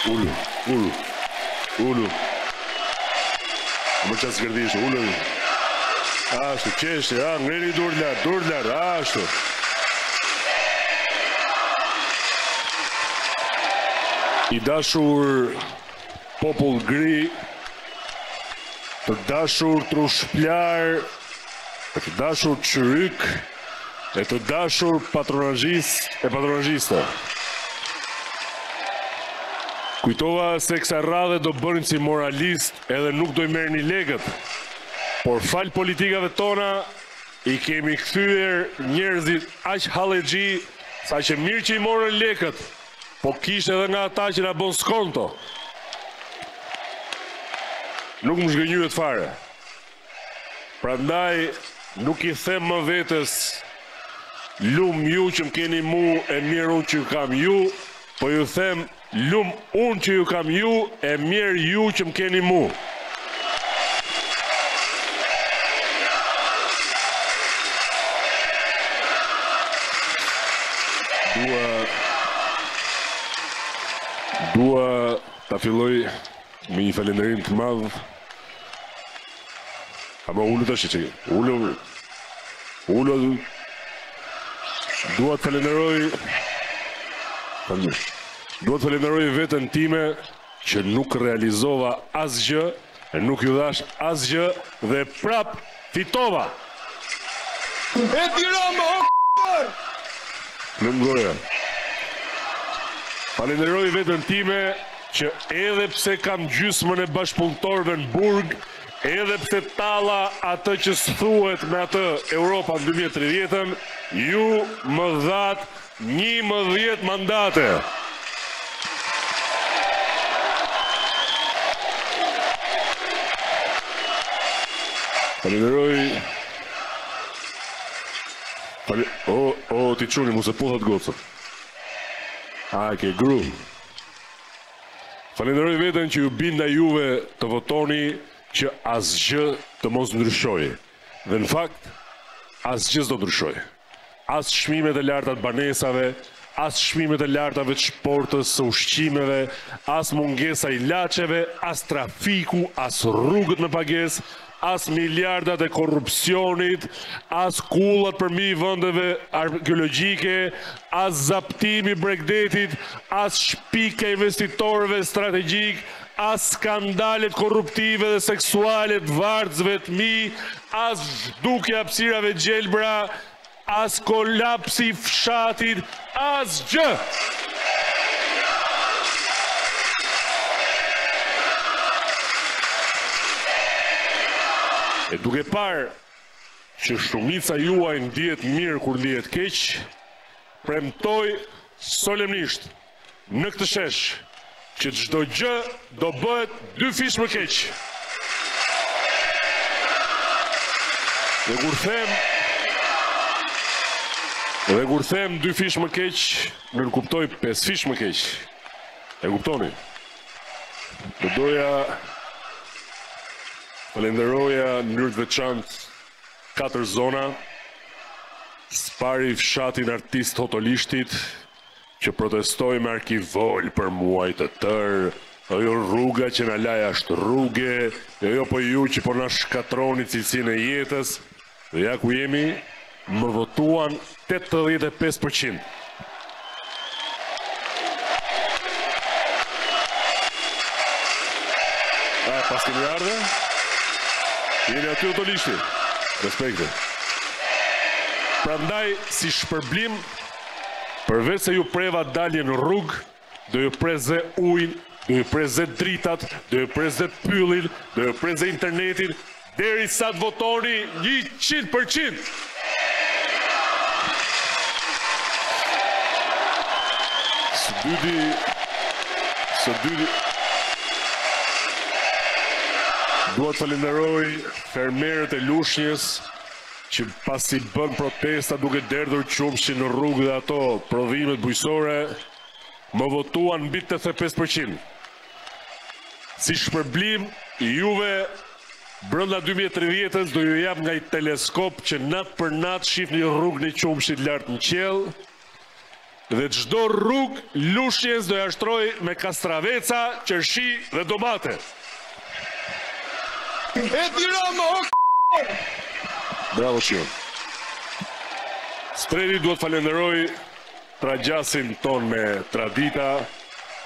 Ulu. Më qasë gërdishë, ulu. Ashtu, qeshtë, ngreni dur lartë, ashtu. I dashur popull gri, të dashur trushplar, të dashur qyryk, e të dashur patronazhist e patronazhista. Kujtova se kësa radhe do bërin si moralist edhe nuk do i merë një legët, por fal politikave tona i kemi kthyer njerëzit aq hallegji sa që mirë që i morën lekët, po kishte edhe nga ata që na bën skonto. Nuk më zhgënjyet fare. Prandaj nuk i them më vetes lum ju që më keni mu e mirë unë që ju kam ju, po ju them lum unë që ju kam ju e mirë ju që më keni mu. Dua ta filloj me një falënderim të madh. Ama ullu tash që ullu. Dua të falenderoj veten time që nuk realizova asgjë, e nuk ju dhash asgjë dhe prap fitova. E Tirana, Në mgoja. Falenderoj vetën time që edhe pse kam gjysmën e bashkëpunëtorëve në burg, edhe pse talla atë që s'thuhet me atë Europa në 2030-ën, ju më dhat 11 mandate. Falenderoj. O, ti quni, mu se puthat gocët. Ke gru. Falenderoj veten që ju binda juve të votoni që asgjë të mos ndryshojë. Dhe në fakt, asgjë s'do ndryshojë. As çmimet e larta të banesave, as çmimet e larta të sportës, së ushqimeve, as mungesa ilaçeve, as trafiku, as rrugët me pagesë, as miliardat e korrupsionit, as kullat përmi vendeve arkeologjike, as zaptimi Bregdetit, as shpika investitorëve strategjik, as skandalet korruptive dhe seksuale të varësve të mi, as zhdukja hapësirave gjelbra, as kolapsi fshatit, as gjë. E duke parë që shumica juaj ndihet mirë kur ndihet keq, premtoj solemnisht në këtë shesh që çdo gjë do bëhet 2 fish më keq. Dhe kur them 2 fish më keq, nuk kuptoj 5 fish më keq. E kuptoni? Do doja falenderoja në mënyrë të veçantë 4 zona. Spari fshatin artist Hotolishtit që protestoi me arkivol për muaj të tërë, ajo rruga që na laj ashtë rrugë, ajo po ju që po na shkatroni cilësinë e jetës, dhe ja ku jemi, më votuan 85%. Pas kemi ardhe? Jeni aty Hotolishti. Respekte. Prandaj, si shpërblim, përveç se ju preva dalje në rrugë, do ju preze ujin, do ju preze dritat, do ju preze pyllin, do ju preze internetin, deri sa të votoni 100%. Së dyti, dua të falenderoj fermerët e Lushnjës që pasi bën protesta duke derdhur qumshin në rrugë dhe ato prodhimet bujqësore, më votuan mbi 85%. Si shpërblim, juve brenda 2030-s do ju jap nga i teleskop që natë për natë shihni rrugën e qumshit lart në qiell, dhe çdo rrugë Lushnjës do ja shtroj me kastraveca, qershi dhe domate. Edi Rama, o Bravo Shion. Spredi duhet falenderoj tragjasin ton me tradita,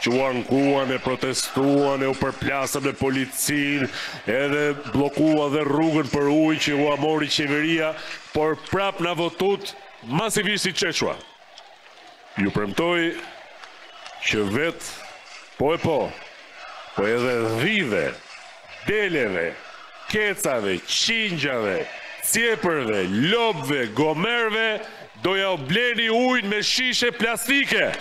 që u ankuan e protestuan e u përplasën me policin, edhe blokua dhe rrugën për ujë që u amori qeveria, por prap na votut masivisht si qequa. Ju premtoj që po edhe dhive, deleve, kecave, qingjave, cjepërve, lobve, gomerve, doja u bleni ujnë me shishe plastike.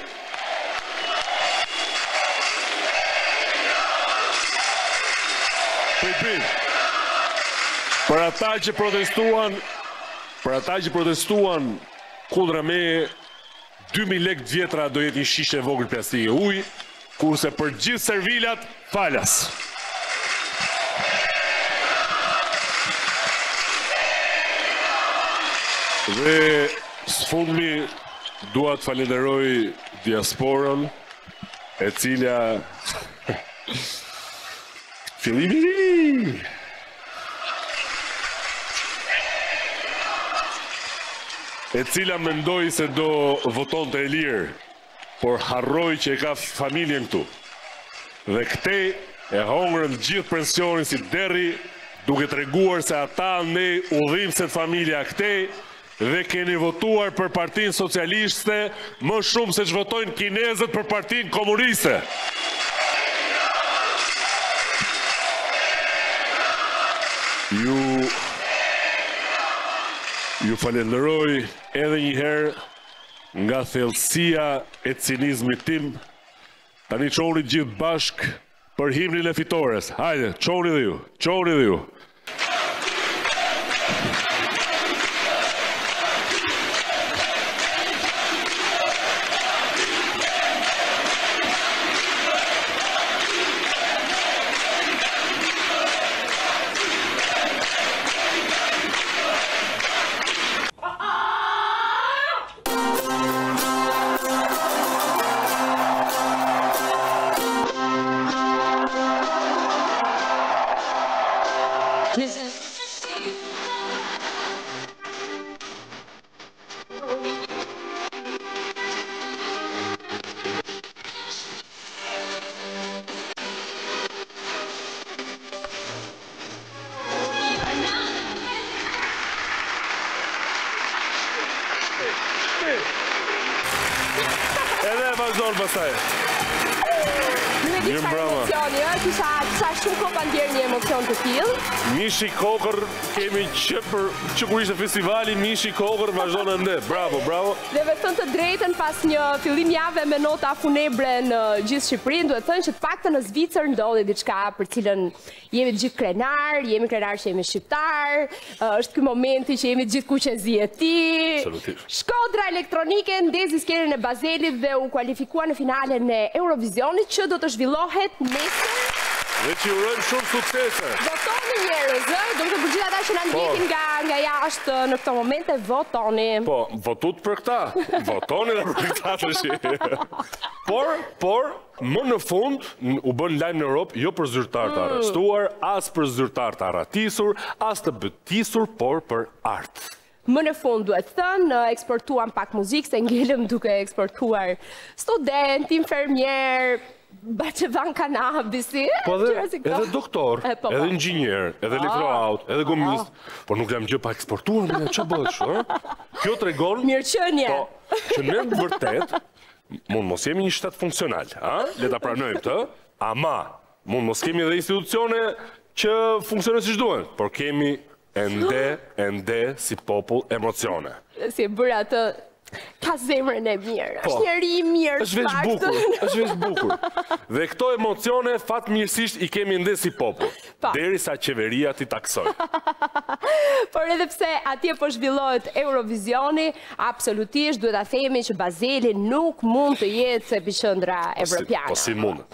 Për ata që protestuan kundra me 2.000 lekë vjetra do jetë një shishe vogël plastike ujë, kurse për gjithë servilat falas. Dhe sfundmi dua të falenderoj diasporën, e cila fillimi e cila mendoj se do voton të e lirë, por harroj që e ka familjen këtu. Dhe këte e hongrën gjithë pensionin si deri, duke të reguar se ata ne udhim se të familja këte, dhe keni votuar për Partinë Socialiste më shumë se që votojnë kinezët për Partinë Komuniste. Ju falenderoj edhe një herë nga thellësia e cinizmit tim. Tani çoni gjithë bashk për himnin e fitores. Hajde, çoni dhe ju. Edhe vazhdon pastaj. Mirë mbrëma. Kisha shumë koka ndjerë një emocion të tillë. Mishi Kokër kemi që kur ishte festivali, Mishi Kokër vazhdon ende. Bravo. Dhe me thënë të drejtën, pas një fillim jave me nota funebre në gjithë Shqipërinë, duhet thënë që të paktën në Zvicër ndodhi diçka për cilën jemi të gjithë krenar, që jemi shqiptar, është ky momenti që jemi të gjithë kuqezi e tij. Shkodra Elektronike ndezi skenën e Bazelit dhe u kualifikua në finalen e Eurovisionit që do të zhvillohet nesër. Dhe që urojmë shumë suksese. Votoni njerëz, do të përgjigjet ata që na ndjekin nga jashtë në këto momente, votoni. Po, votut për këta. Votoni dhe për këta të shi. Por, më në fund, u bën lajm në Europë, jo për zyrtar të arrestuar, as për zyrtar të arratisur, as të betisur, por për art. Më në fund duhet thënë, eksportuam pak muzikë, se ngelëm duke eksportuar student, infermier, Baçevan kanabisi. Po edhe doktor, edhe inxhinier, edhe elektroaut, edhe gomist, por nuk jam gjë pa eksportuar, ç'a bësh, ë? Kjo tregon mirëqenie. Po, që ne vërtet mund mos jemi një shtet funksional, ë? Le ta pranojmë këtë, ama mund mos kemi edhe institucione që funksionojnë siç duhen, por kemi ende si popull emocione. Si e bëra atë ka zemrën e mirë, është njeri i mirë. është veç bukur. Dhe këto emocione fatmirësisht i kemi ende si popull, derisa qeveria t'i taksoj. Por edhe pse atje po zhvillohet Eurovisioni, absolutisht duhet ta themi që Bazeli nuk mund të jetë epiqendra evropiane. Po si mund?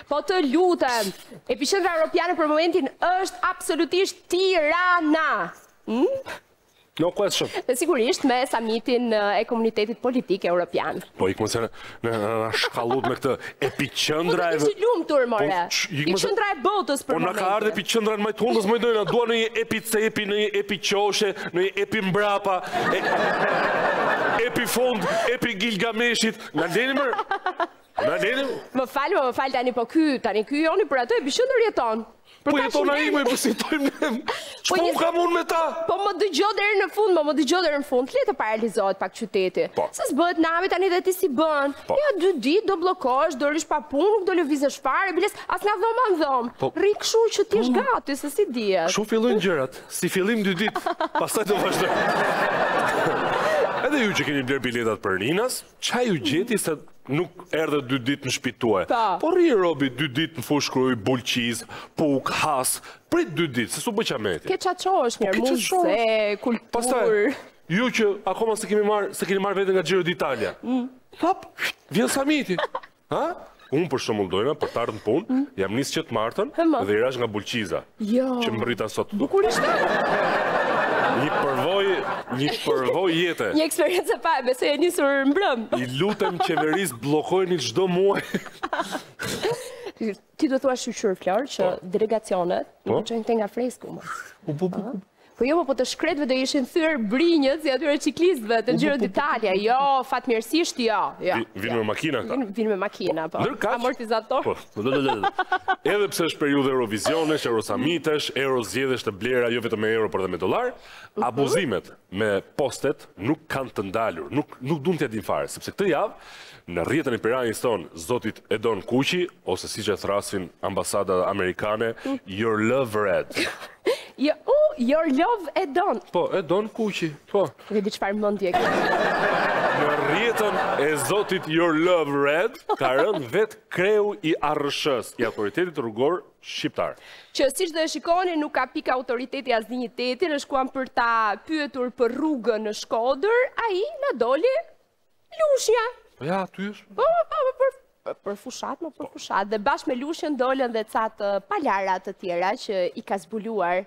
Po të lutem, epiqendra evropiane për momentin është absolutisht Tirana. No question. Dhe sigurisht me samitin e komunitetit politik europian. Po, ikë mëse në shkallut me këtë epiqëndra Po të kështë lumtur, more. Epiqëndra e botës për momentin. Po në ka ardhe epiqëndra në majtë hundës, më dojnë, dua në një epicepi, në një epiqoshe, në një epi mbrapa, epi fund, epi Gilgameshit. Nga deni mërë? Nga deni? Më falë, tani po tani ky joni për ato epiqëndër jeton. Po jeton a i, më i përsitojmë në Shpun kam unë me ta. Po më dëgjo deri në fund, le të paralizohet pak qyteti. Se s'bëhet nami tani dhe ti si bën. Ja, 2 ditë do bllokosh, do rish pa punë, nuk do lëvizësh fare, biles as nga dhom. Rri kështu që ti je gati, se si dihet. Kështu fillojnë gjërat, si fillim 2 ditë, pastaj do vazhdoj. Edhe ju që keni bler biletat për Ninas, çaj ju gjeti se nuk erdhe 2 ditë në shtëpi tuaj. Po rri robi 2 ditë në fush kruj, bulqiz, puk, has, prit 2 ditë, se su bë qameti. Ke çaçosh mirë, muze, kulturë. Pastaj, ju që akoma se keni marrë veten nga Giro d'Italia. Hop, vjen samiti. Ha? Unë për shembull dojna për të ardhur në punë, jam nis që të martën dhe i rash nga bulqiza. Që më rrita sot. Bukurisht. Një përvoj jetë. Një eksperiencë pa, besoj e nisur mbrëm. I lutem qeverisë bllokojeni çdo muaj. Ti do thua shqyr Flor që delegacionet nuk çojnë te nga fresku më. Po jo, po të shkretëve do ishin thyer brinjët si atyre ciklistëve të Giro d'Italia. Jo, fatmirësisht jo. Vinë me makina këta. Vinë me makina, po. Amortizator. Edhe pse është periudhë Eurovisionesh, Eurosamitesh, Eurozgjedhjesh të blera jo vetëm me euro por edhe me dollar, abuzimet me postet nuk kanë të ndalur, nuk duan t'ia din fare, sepse këtë javë në rrjetën e Piranës tonë, zotit Edon Kuqi, ose siç e thrasin ambasada amerikane, your love red. Your love Edon. Po, Edon Kuqi, po. Dhe di çfarë mendje ke. Në rrjetën e zotit Your Love Red, ka rënë vetë kreu i ARSH-s, i autoritetit rrugor shqiptar. Që siç do e shikoni, nuk ka pikë autoriteti as dinjiteti, në shkuan për ta pyetur për rrugën në Shkodër, ai na doli Lushja. Po ja, ty është. Po, për fushat, më për fushat. Dhe bashkë me Lushën dolën dhe catë palara të tjera që i ka zbuluar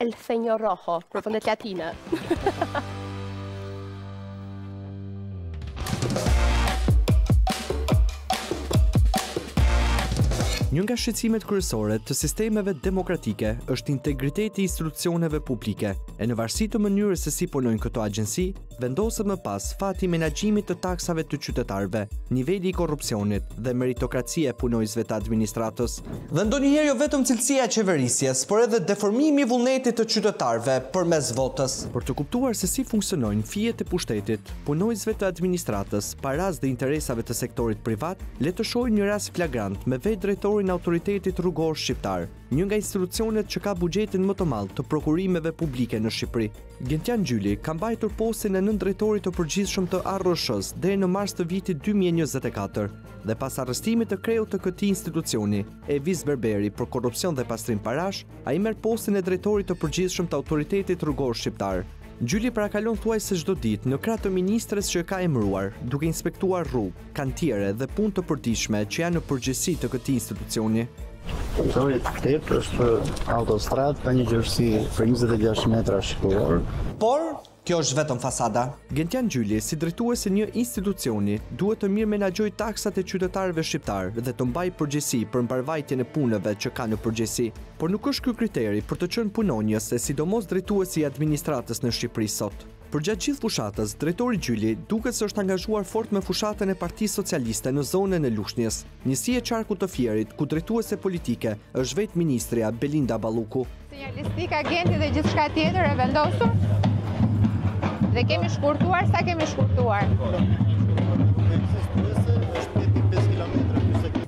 El Feño Rojo, për fundet latine. Një nga shqetësimet kryesore të sistemeve demokratike është integriteti i institucioneve publike, e në varësi të mënyrës se si punojnë këto agjenci, vendoset më pas fati menaxhimit të taksave të qytetarëve, niveli i korrupsionit dhe meritokracia e punojësve të administratës. Dhe ndonjëherë jo vetëm cilësia e qeverisjes, por edhe deformimi i vullnetit të qytetarëve përmes votës. Për të kuptuar se si funksionojnë fijet e pushtetit, punojësve të administratës, paras dhe interesave të sektorit privat, le të shohim një rast flagrant me vetë drejtori në autoritetit rrugor shqiptar, një nga institucionet që ka buxhetin më të madh të prokurimeve publike në Shqipëri. Gentian Gjyli ka mbajtur postin e nëndrejtorit të përgjithshëm të ARSH-s deri në mars të vitit 2024 dhe pas arrestimit të kreut të këtij institucioni, Evis Berberi për korrupsion dhe pastrim parash, ai merr postin e drejtorit të përgjithshëm të autoritetit rrugor shqiptar. Gjyli parakalon thuajse çdo ditë në krah të ministres që ka emëruar, duke inspektuar rrugë, kantiere dhe punë të përditshme që janë në përgjegjësi të këtij institucioni. Drejtori i shtetit është autostradë ka një gjerësi për 26 metra shkuar. Por kjo është vetëm fasada. Gentian Gjyli, si drejtuesi një institucioni, duhet të mirë menaxhojë taksat e qytetarëve shqiptar dhe të mbajë përgjegjësi për mbarvajtjen e punëve që ka në përgjegjësi. Por nuk është ky kriteri për të qenë punonjës e sidomos drejtuesi i administratës në Shqipëri sot. Përgjatë gjithë fushatës, drejtori Gjyli duket se është angazhuar fort me fushatën e Partisë Socialiste në zonën e Lushnjës, njësi e qarkut të Fierit, ku drejtuese politike është vetë ministrja Belinda Balluku. Sinjalistika, agenti dhe gjithçka tjetër e vendosur. Dhe kemi shkurtuar sa kemi shkurtuar.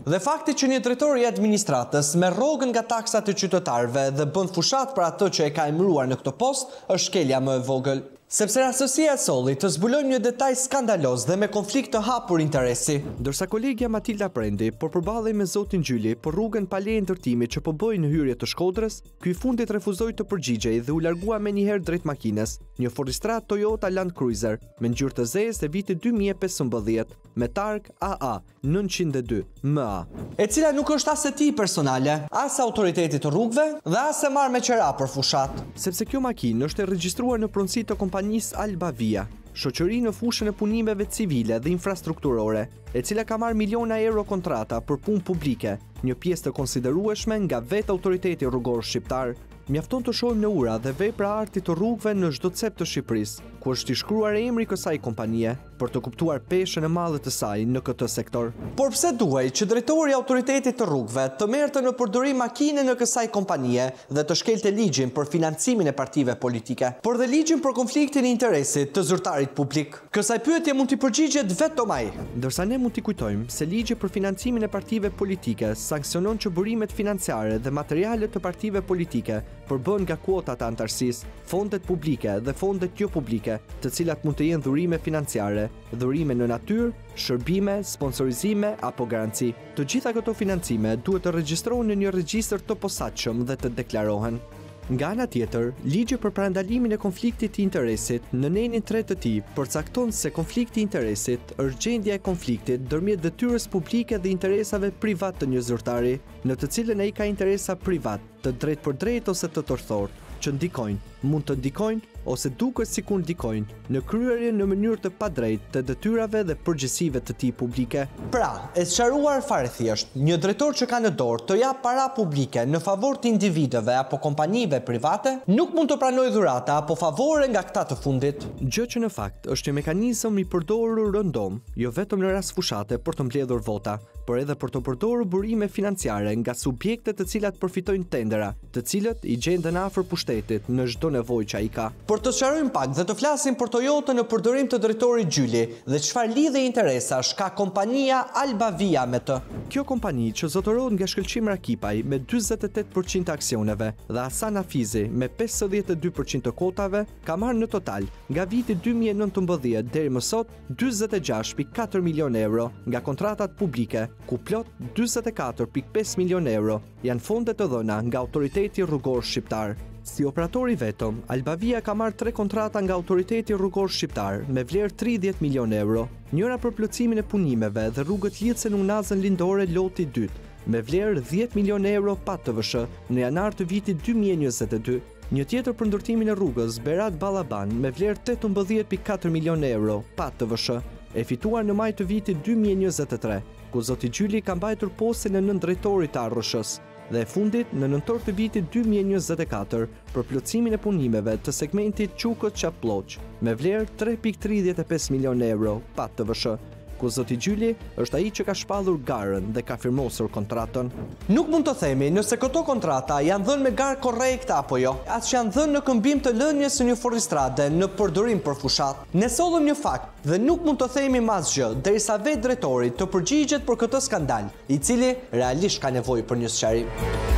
Dhe fakti që një drejtor i administratës merr rrogën nga taksat e qytetarëve dhe bën fushat për atë që e ka emëruar në këtë post është shkelja më e vogël. Sepse rastësia e sollit të zbulojmë një detaj skandaloz dhe me konflikt të hapur interesi. Ndërsa kolegja Matilda Prendi po përballej me zotin Gjyli për rrugën pa leje ndërtimi që po bëi në hyrje të Shkodrës, ky i fundit refuzoi të përgjigjej dhe u largua menjëherë drejt makinës, një Forestrat Toyota Land Cruiser me ngjyrë të zezë e vitit 2015 me targ AA 902 MA, e cila nuk është as e tij personale, as autoritetit të rrugëve dhe as e marrë me qera për fushat. Sepse kjo makinë është e regjistruar në pronësi të kompanisë Albavia, shoqëri në fushën e punimeve civile dhe infrastrukturore, e cila ka marrë miliona euro kontrata për punë publike, një pjesë të konsiderueshme nga vetë autoriteti rrugor shqiptar. Mjafton të shohim në ura dhe vepra arti të rrugëve në çdo cep të Shqipërisë, ku është i shkruar emri kësaj kompanie për të kuptuar peshën e madhe të saj në këtë sektor. Por pse duhej që drejtori i autoritetit të rrugëve të merrte në përdorim makinën e kësaj kompanie dhe të shkelte ligjin për financimin e partive politike, por dhe ligjin për konfliktin e interesit të zyrtarit publik? Kësaj pyetje mund t'i përgjigjet vetëm ai. Ndërsa ne mund t'i kujtojmë se ligji për financimin e partive politike sanksionon që burimet financiare dhe materialet të partive politike përbën nga kuotat e antarësisë, fondet publike dhe fondet jo publike, të cilat mund të jenë dhurime financiare, dhurime në natyrë, shërbime, sponsorizime apo garanci. Të gjitha këto financime duhet të regjistrohen në një regjistër të posaçëm dhe të deklarohen. Nga ana tjetër, ligji për parandalimin e konfliktit të interesit në nenin 3 të tij përcakton se konflikti i interesit është gjendja e konfliktit ndërmjet detyrës publike dhe interesave privat të një zyrtari, në të cilën ai ka interesa privat, të drejtë për drejtë ose të tërthort, që ndikojnë, mund të ndikojnë ose duket sikur ndikojnë në kryerjen në mënyrë të padrejtë të detyrave dhe përgjegjësive të tij publike. Pra, e sqaruar fare thjesht, një drejtor që ka në dorë të jap para publike në favor të individëve apo kompanive private, nuk mund të pranojë dhurata apo favore nga këta të fundit. Gjë që në fakt është një mekanizëm i përdorur rëndom, jo vetëm në rast fushate për të mbledhur vota, por edhe për të përdorur burime financiare nga subjekte të cilat përfitojnë tendera, të cilët i gjenden afër pushtetit në çdo nevojë që ai ka. Por të sqarojmë pak dhe të flasim për Toyota në përdorim të drejtorit Gjyli dhe çfarë lidhje interesash ka kompania Albavia me të. Kjo kompani që zotërohet nga Shkëlqim Rakipaj me 48% të aksioneve dhe Hasan Afizi me 52% të kotave ka marrë në total nga viti 2019 deri më sot 46.4 milion euro nga kontratat publike, ku plot 44.5 milion euro janë fonde të dhëna nga autoriteti rrugor shqiptar. Si operatori vetëm, Albavia ka marrë 3 kontrata nga autoriteti rrugor shqiptar me vlerë 30 milion euro, njëra për plotësimin e punimeve dhe rrugët lidhse në Unazën Lindore loti 2, me vlerë 10 milion euro pa TVSH në janar të vitit 2022, një tjetër për ndërtimin e rrugës Berat Ballaban me vlerë 18.4 milion euro pa TVSH, e fituar në maj të vitit 2023, ku zoti Gjyli ka mbajtur postën e nëndrejtorit të ARRSH-s, dhe e fundit në nëntor të vitit 2024 për plotësimin e punimeve të segmentit Çukët-Çapllok me vlerë 3.35 milion euro pa TVSH, ku zoti Gjyli është ai që ka shpallur garën dhe ka firmosur kontratën. Nuk mund të themi nëse këto kontrata janë dhënë me garë korrekte apo jo, as që janë dhënë në këmbim të lënies së një Forristrade në përdorim për fushat. Ne sollëm një fakt dhe nuk mund të themi asgjë derisa vetë drejtori të përgjigjet për këtë skandal, i cili realisht ka nevojë për një sqarim.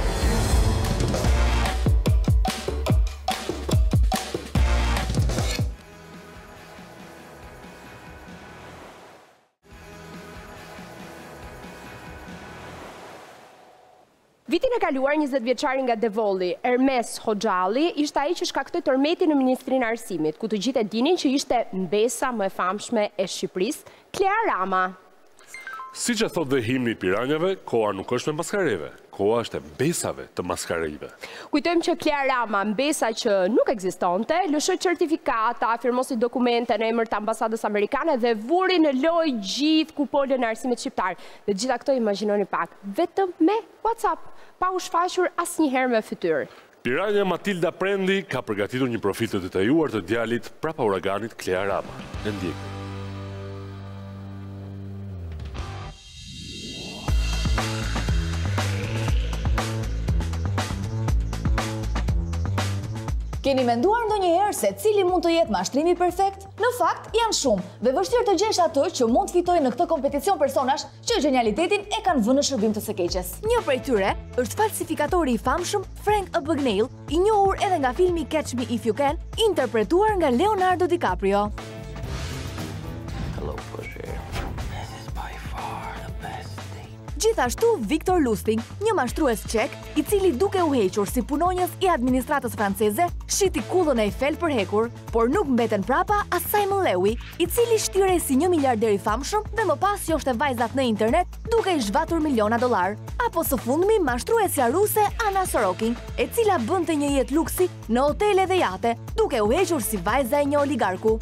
Vitin e kaluar 20 vjeçari nga Devolli, Ermes Hoxhalli, ishte ai që shkaktoi tërmetin në Ministrinë e Arsimit, ku të gjithë e dinin që ishte mbesa më e famshme e Shqipërisë, Klea Rama. Siç e thot dhe himni i Piranjave, koha nuk është me maskareve, koha është e mbesave të maskareve. Kujtojmë që Klea Rama, mbesa që nuk ekzistonte, lëshoi certifikata, firmosi dokumente në emër të ambasadës amerikane dhe vuri në lojë gjithë kupolën e arsimit shqiptar. Dhe gjitha këto imagjinoni pak, vetëm me WhatsApp, pa u shfaqur asnjëherë me fytyrë. Piranja Matilda Prendi ka përgatitur një profil të detajuar të djalit prapa uraganit Klea Rama. E ndjekim. Keni menduar ndonjëherë se cili mund të jetë mashtrimi perfekt? Në fakt, janë shumë dhe vështirë të gjesh atë që mund të fitojë në këtë kompeticion personash që genialitetin e kanë vënë në shërbim të së keqes. Një prej tyre është falsifikatori i famshëm Frank Abagnale, i njohur edhe nga filmi Catch Me If You Can, interpretuar nga Leonardo DiCaprio. Gjithashtu Victor Lustig, një mashtrues çek, i cili duke u hequr si punonjës i administratës franceze, shiti kullën e Eiffel për hekur, por nuk mbeten prapa as Simon Lewy, i cili shtyrej si një miliarder i famshëm dhe më pas qoshte vajzat në internet duke i zhvatur miliona dollar. Apo së fundmi mashtruesja ruse Anna Sorokin, e cila bënte një jetë luksi në hotele dhe jate, duke u hequr si vajza e një oligarku.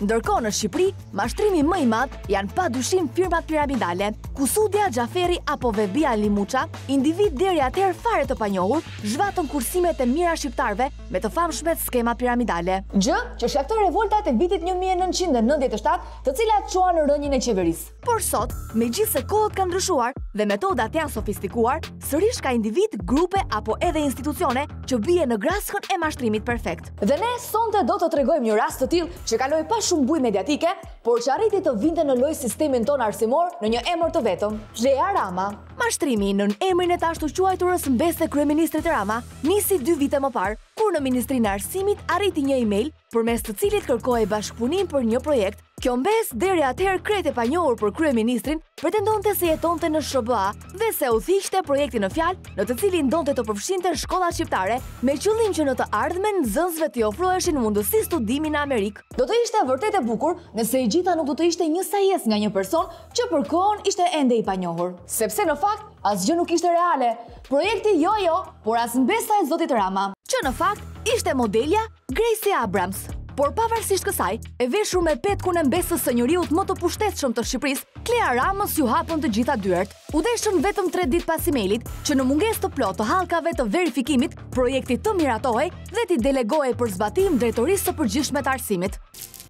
Ndërkohë në Shqipëri, mashtrimi më i madh janë padyshim firmat piramidale, ku Sudia Xhaferi apo Vebia Limuça, individ deri atëherë fare të panjohur, zhvatën kursimet e mira shqiptarëve me të famshmet skema piramidale. Gjë që shkakton revoltat e vitit 1997, të cilat çuan në rënjën e qeverisë. Por sot, megjithse kohët kanë ndryshuar dhe metodat janë sofistikuar, sërish ka individ, grupe apo edhe institucione që bie në graskën e mashtrimit perfekt. Dhe ne sonte do të tregojmë një rast të tillë që kaloi pa shumë bujë mediatike, por që arriti të vinte në lojë sistemin ton arsimor në një emër të vetëm, Xhea Rama. Mashtrimi nën emrin e të ashtu quajturës mbeste kryeministrit Rama nisi 2 vite më parë, kur në Ministrinë e Arsimit arriti një email përmes të cilit kërkohej bashkëpunim për një projekt. Kjo mbes deri atëherë krejt e panjohur për kryeministrin pretendonte se jetonte në SBA dhe se u thiqte projekti në fjalë në të cilin donte të përfshinte shkollat shqiptare me qëllim që në të ardhmen nxënësve t'i ofroheshin mundësi studimi në Amerikë. Do të ishte vërtet e bukur nëse i gjitha nuk do të ishte një sajes nga një person që për kohën ishte ende i panjohur. Sepse në fakt asgjë nuk ishte reale. Projekti jo, por as mbesa e zotit Rama, që në fakt ishte modelja Gracie Abrams. Por pavarësisht kësaj, e veshur me petkun e mbesës së njeriut më të pushtetshëm të Shqipërisë, Klea Ramës ju hapën të gjitha dyert. U deshën vetëm 3 ditë pas emailit që në mungesë të plotë të hallkave të verifikimit, projekti të miratohej dhe t'i delegohej për zbatim drejtorisë së përgjithshme të arsimit.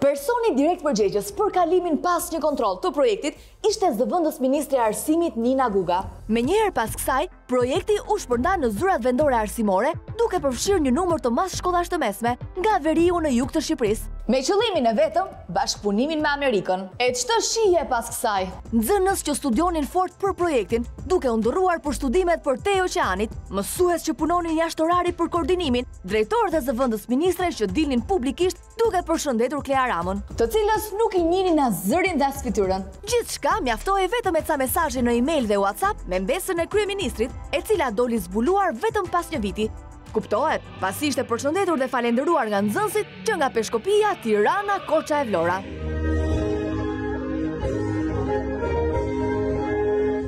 Personi direkt përgjegjës për kalimin pas një kontroll të projektit ishte zëvendës ministri i Arsimit Nina Guga. Menjëherë pas kësaj, projekti u shpërnda në zyrat vendore arsimore, duke përfshirë një numër të madh shkollash të mesme nga veriu në jug të Shqipërisë, me qëllimin e vetëm bashkëpunimin me Amerikën. E ç'të shije pas kësaj? Nxënës që studionin fort për projektin, duke u ndërruar për studimet për te oqeanit, mësues që punonin jashtë orarit për koordinimin, drejtorët e zëvendës ministre që dilnin publikisht duke përshëndetur Klea Ramën, të cilës nuk i njihnin as zërin dhe as fytyrën. Gjithçka mjaftohej vetëm me ca mesazhe në email dhe WhatsApp me mbesën e kryeministrit, e cila doli zbuluar vetëm pas një viti. Kuptohet, pasi ishte përshëndetur dhe falendëruar nga nxënësit që nga Peshkopia, Tirana, Korça e Vlora.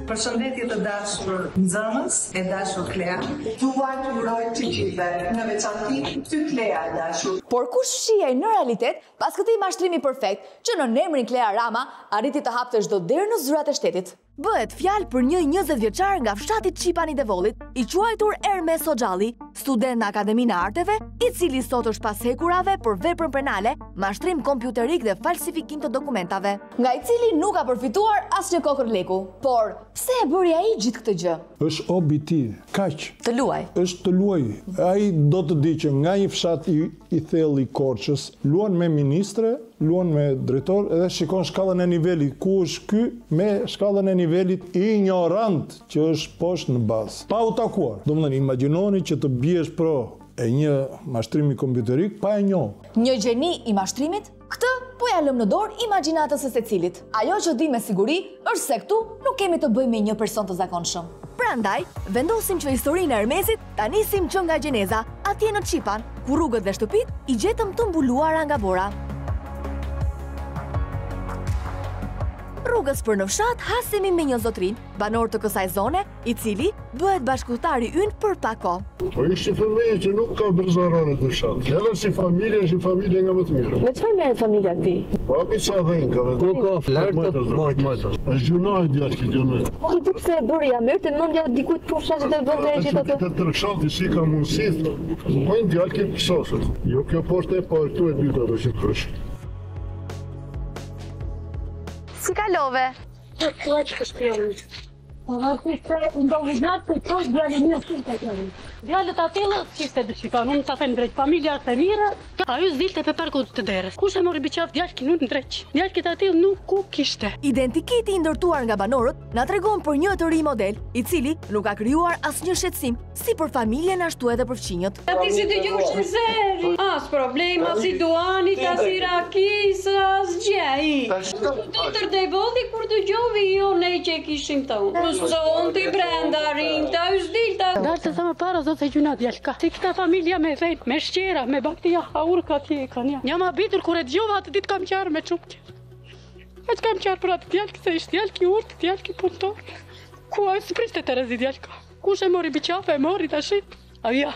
Përshëndetje të dashur nxënës, e dashur Klea. Dua të uroj të gjithëve, në veçanti ty Klea e dashur. Por kush shihej në realitet pas këtij mashtrimi perfekt që në emrin Klea Rama arriti të hapte çdo derë në zyrat e shtetit? Bëhet fjalë për një 20 vjeçar nga fshati Çipani Devollit, i quajtur Ermes Hoxhalli, student në Akademinë e Arteve, i cili sot është pas hekurave për veprën penale, mashtrim kompjuterik dhe falsifikim të dokumentave, nga i cili nuk ka përfituar asnjë kokër leku. Por pse e bëri ai gjithë këtë gjë? Është hobi i tij, kaq. Të luaj. Është të luaj. Ai do të di që nga një fshat i thellë i Korçës, luan me ministre, luan me drejtor edhe shikon shkallën e nivelit, ku është ky me shkallën e nivelit ignorant që është poshtë në bazë. Pa u takuar. Domethënë imagjinoni që të biesh pro e një mashtrimi kompjuterik pa e njohur. Një gjeni i mashtrimit? Këtë po ja lëm në dorë imagjinatës së secilit. Ajo që di me siguri është se këtu nuk kemi të bëjmë me një person të zakonshëm. Prandaj, vendosim që historinë e Ermesit ta nisim që nga Gjeneza, atje në Çipan, ku rrugët dhe shtëpit i gjetëm të mbuluara nga bora. Rrugës për në fshat hasemi me një zotrin, banor të kësaj zone, i cili bëhet bashkëpunëtari ynë për pak kohë. Po ishte fëmijë që nuk ka bërzarane të fshat. Edhe si familje, është familje nga më të mirë. Me çfarë merret familja ti? Po api sa dhënë ka vetë. Ku ka flert të mojtë. Është gjunoj djalë që gjunoj. Po ti pse e bëri ja merrte mendja dikujt për fshat të vëndë e gjithë ato. Të tërkshalti si ka mundësi. Po një djalë që pësoset. Jo kjo poshtë e parë këtu e dyta do që krysh. Si kalove? Po që këshpjeri. Po vërti se ndohë natë të qosh djali një shumë të kjeri. Djalët atillë çiste dëshikon, unë ta them drejt, familja është e mirë. Ajo zdilte pe parku të derës. Kush e mori biçaf djalë nuk ndreq. Djalët atillë nuk ku kishte. Identiketi i ndërtuar nga banorët na tregon për një të ri model, i cili nuk ka krijuar asnjë shqetësim, si për familjen ashtu edhe për fëmijët. Ti si dëgjosh në zeri? As problema si duanit, as i rakis, as gjej. Doktor Devolli kur dëgjovi jo ne që kishim tonë. Sonti brenda rinta, usdilta. Dalë të thëmë para zotë e gjuna djalka. Si këta familja me dhejt, me shqera, me baktia, haurka tje e kanë. Një ma bitur kur e dëgjova atë ditë kam qarë me quptje. E që kam qarë për atë djalkë, se ishtë djalkë i urtë, djalkë i punëtor. Ku a së priste të rezi djalka. Kush e mori biqafe, e mori të shit. Aja,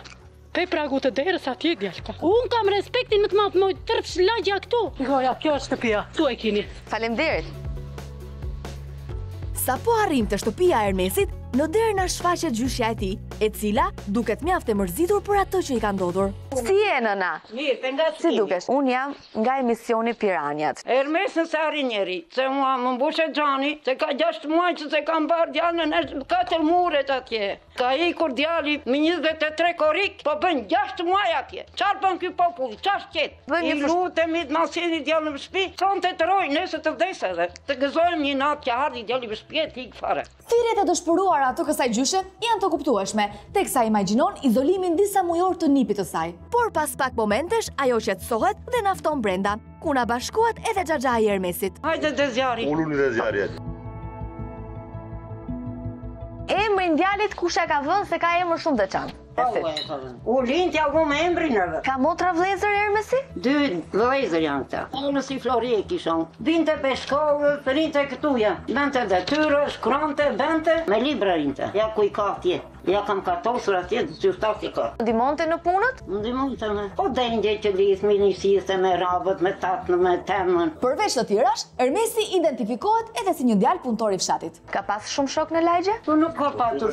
pe pragu të derës atje djalka. Unë kam respektin më të matë mojë tërpë shlagja këtu. Goja, kjo është shtëpia, tu e kini. Faleminderit. Sa po arrim të shtëpia e Ermesit, në derë na shfaqet gjyshja e tij, e cila duket mjaft e mërzitur për atë që i ka ndodhur. Si je nëna? Mirë, nga si dukesh? Unë jam nga emisioni Piranjat. Ermesën se arri njeri, se mua më mbushe gjani, se ka 6 muaj që se kam barë djallën në 4 muret atje. Ka ikur djalli me 23 korik, po bën 6 muaj atje. Qarë bën ky popull, qash qetë? I lutemi të masjeni djallën në shtëpi, son të roj, nëse të vdesë edhe. Të gëzojmë një natë që hardi djalli në shtëpi e t'ik fare. Thirrjet e dëshpëruara të kësaj gjyshe janë të kuptueshme, teksa imagjinon izolimin disa mujor të nipit të saj. Por pas pak momentesh, ajo qetësohet dhe nafton brenda, ku na bashkohet edhe xhaxha i Ermesit. Hajde dhe zjarri. Uluni dhe zjarri. Emrin djalit kush e ka vënë se ka emër shumë veçantë? U lindja u me embrin edhe. Ka motra vlezër Ermesi? 2 vlezër janë këta. Unë si Flori e kishon. Binte pe shkollë, rinte këtuja. Bente detyre, shkronte, bente, me libra rinte. Ja ku i ka atje. Ja kam kartosur atje, që shtati ka. Ndimonte në punët? Ndimonte me. Po dendje që lisë, minisiste, me rabët, me tatën, me temën. Përveç të tjerash, Ermesi identifikohet edhe si një djalë punëtor i fshatit. Ka pas shumë shok në lagje? Po nuk ka patur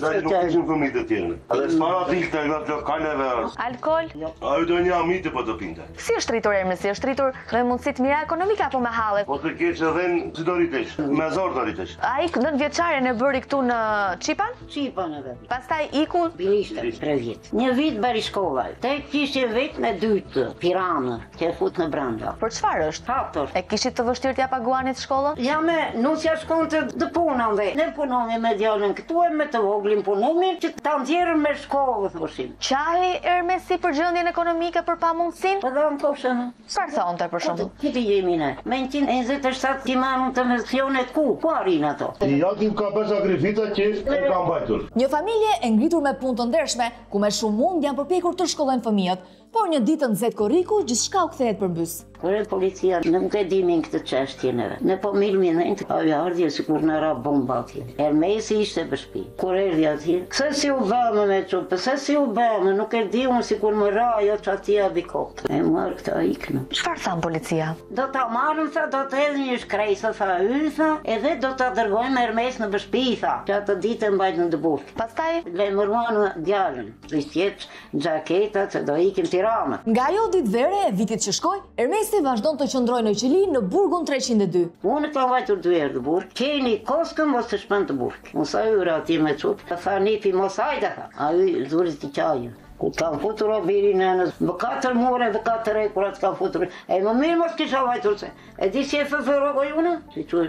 Alkohol? A ju do një amiti po të pinte. Si është rritur Ermesi? Është rritur me mundësit mira ekonomika apo me hallet? Po të keq edhe si do rritesh, me zor do rritesh. A i 9 vjeçaren e bëri këtu në Qipan? Qipan edhe. Pastaj iku? Bilishte, 3 vjet. Një vit bëri shkolla. Te kishte vit me dytë, Tiranë, që e fut në brenda. Për çfarë është? Faktor. E kishit të vështirë t'ja paguanit shkollën? Ja me, nusja shkonte të punave. Ne punonje me djalën këtu e me të voglin punonin që ta nxjerrën me shkollë, thoshim. Qahi Ermesi për gjendjen ekonomike për pamundësinë? Po dhe më koshën. Çfarë thonte për shembull? Këti jemi ne. Me 127 timanun të mensionet ku arrin ato? Jakim ka bërë sakrifita që e ka mbajtur. Një familje e ngritur me punë të ndershme, ku me shumë mund janë përpjekur të shkollojnë fëmijët, por një ditë në Zet Korriku gjithçka u kthehet përmbys. Kur e policia nuk e dimin këtë çështje neve. Ne po mirëmin ajo ardhi sikur në ra bomba atje. Ermesi ishte në shtëpi. Kur erdhi atje, pse si u bëmë me çu, pse si u bëmë, nuk e di unë sikur më ra ajo çatia bikop. E marr këtë ikën. Çfarë than policia? Do ta marrën sa do të hedhin një shkresë sa hysa, edhe do ta dërgojmë Ermes në shtëpi tha. Që atë ditë mbajtën në burg. Pastaj lajmëruan djalën. Ristjet, xhaketat se do ikim Tiranë. Nga ajo ditë vere e vitit që shkoi, Ermesi vazhdon të qëndrojë në qeli në burgun 302. Unë kam vajtur 2 herë në burg. Keni koskën mos të shpën të burg. Mos ajura ati me çut. Tha nipi mos hajde tha. Ai zuri ti qajë. Ku kam futur obirin e nësë, më 4 mure dhe 4 rekurat kam futur. E më mirë mos kisha vajtur se. E di si e fëfërogoj unë?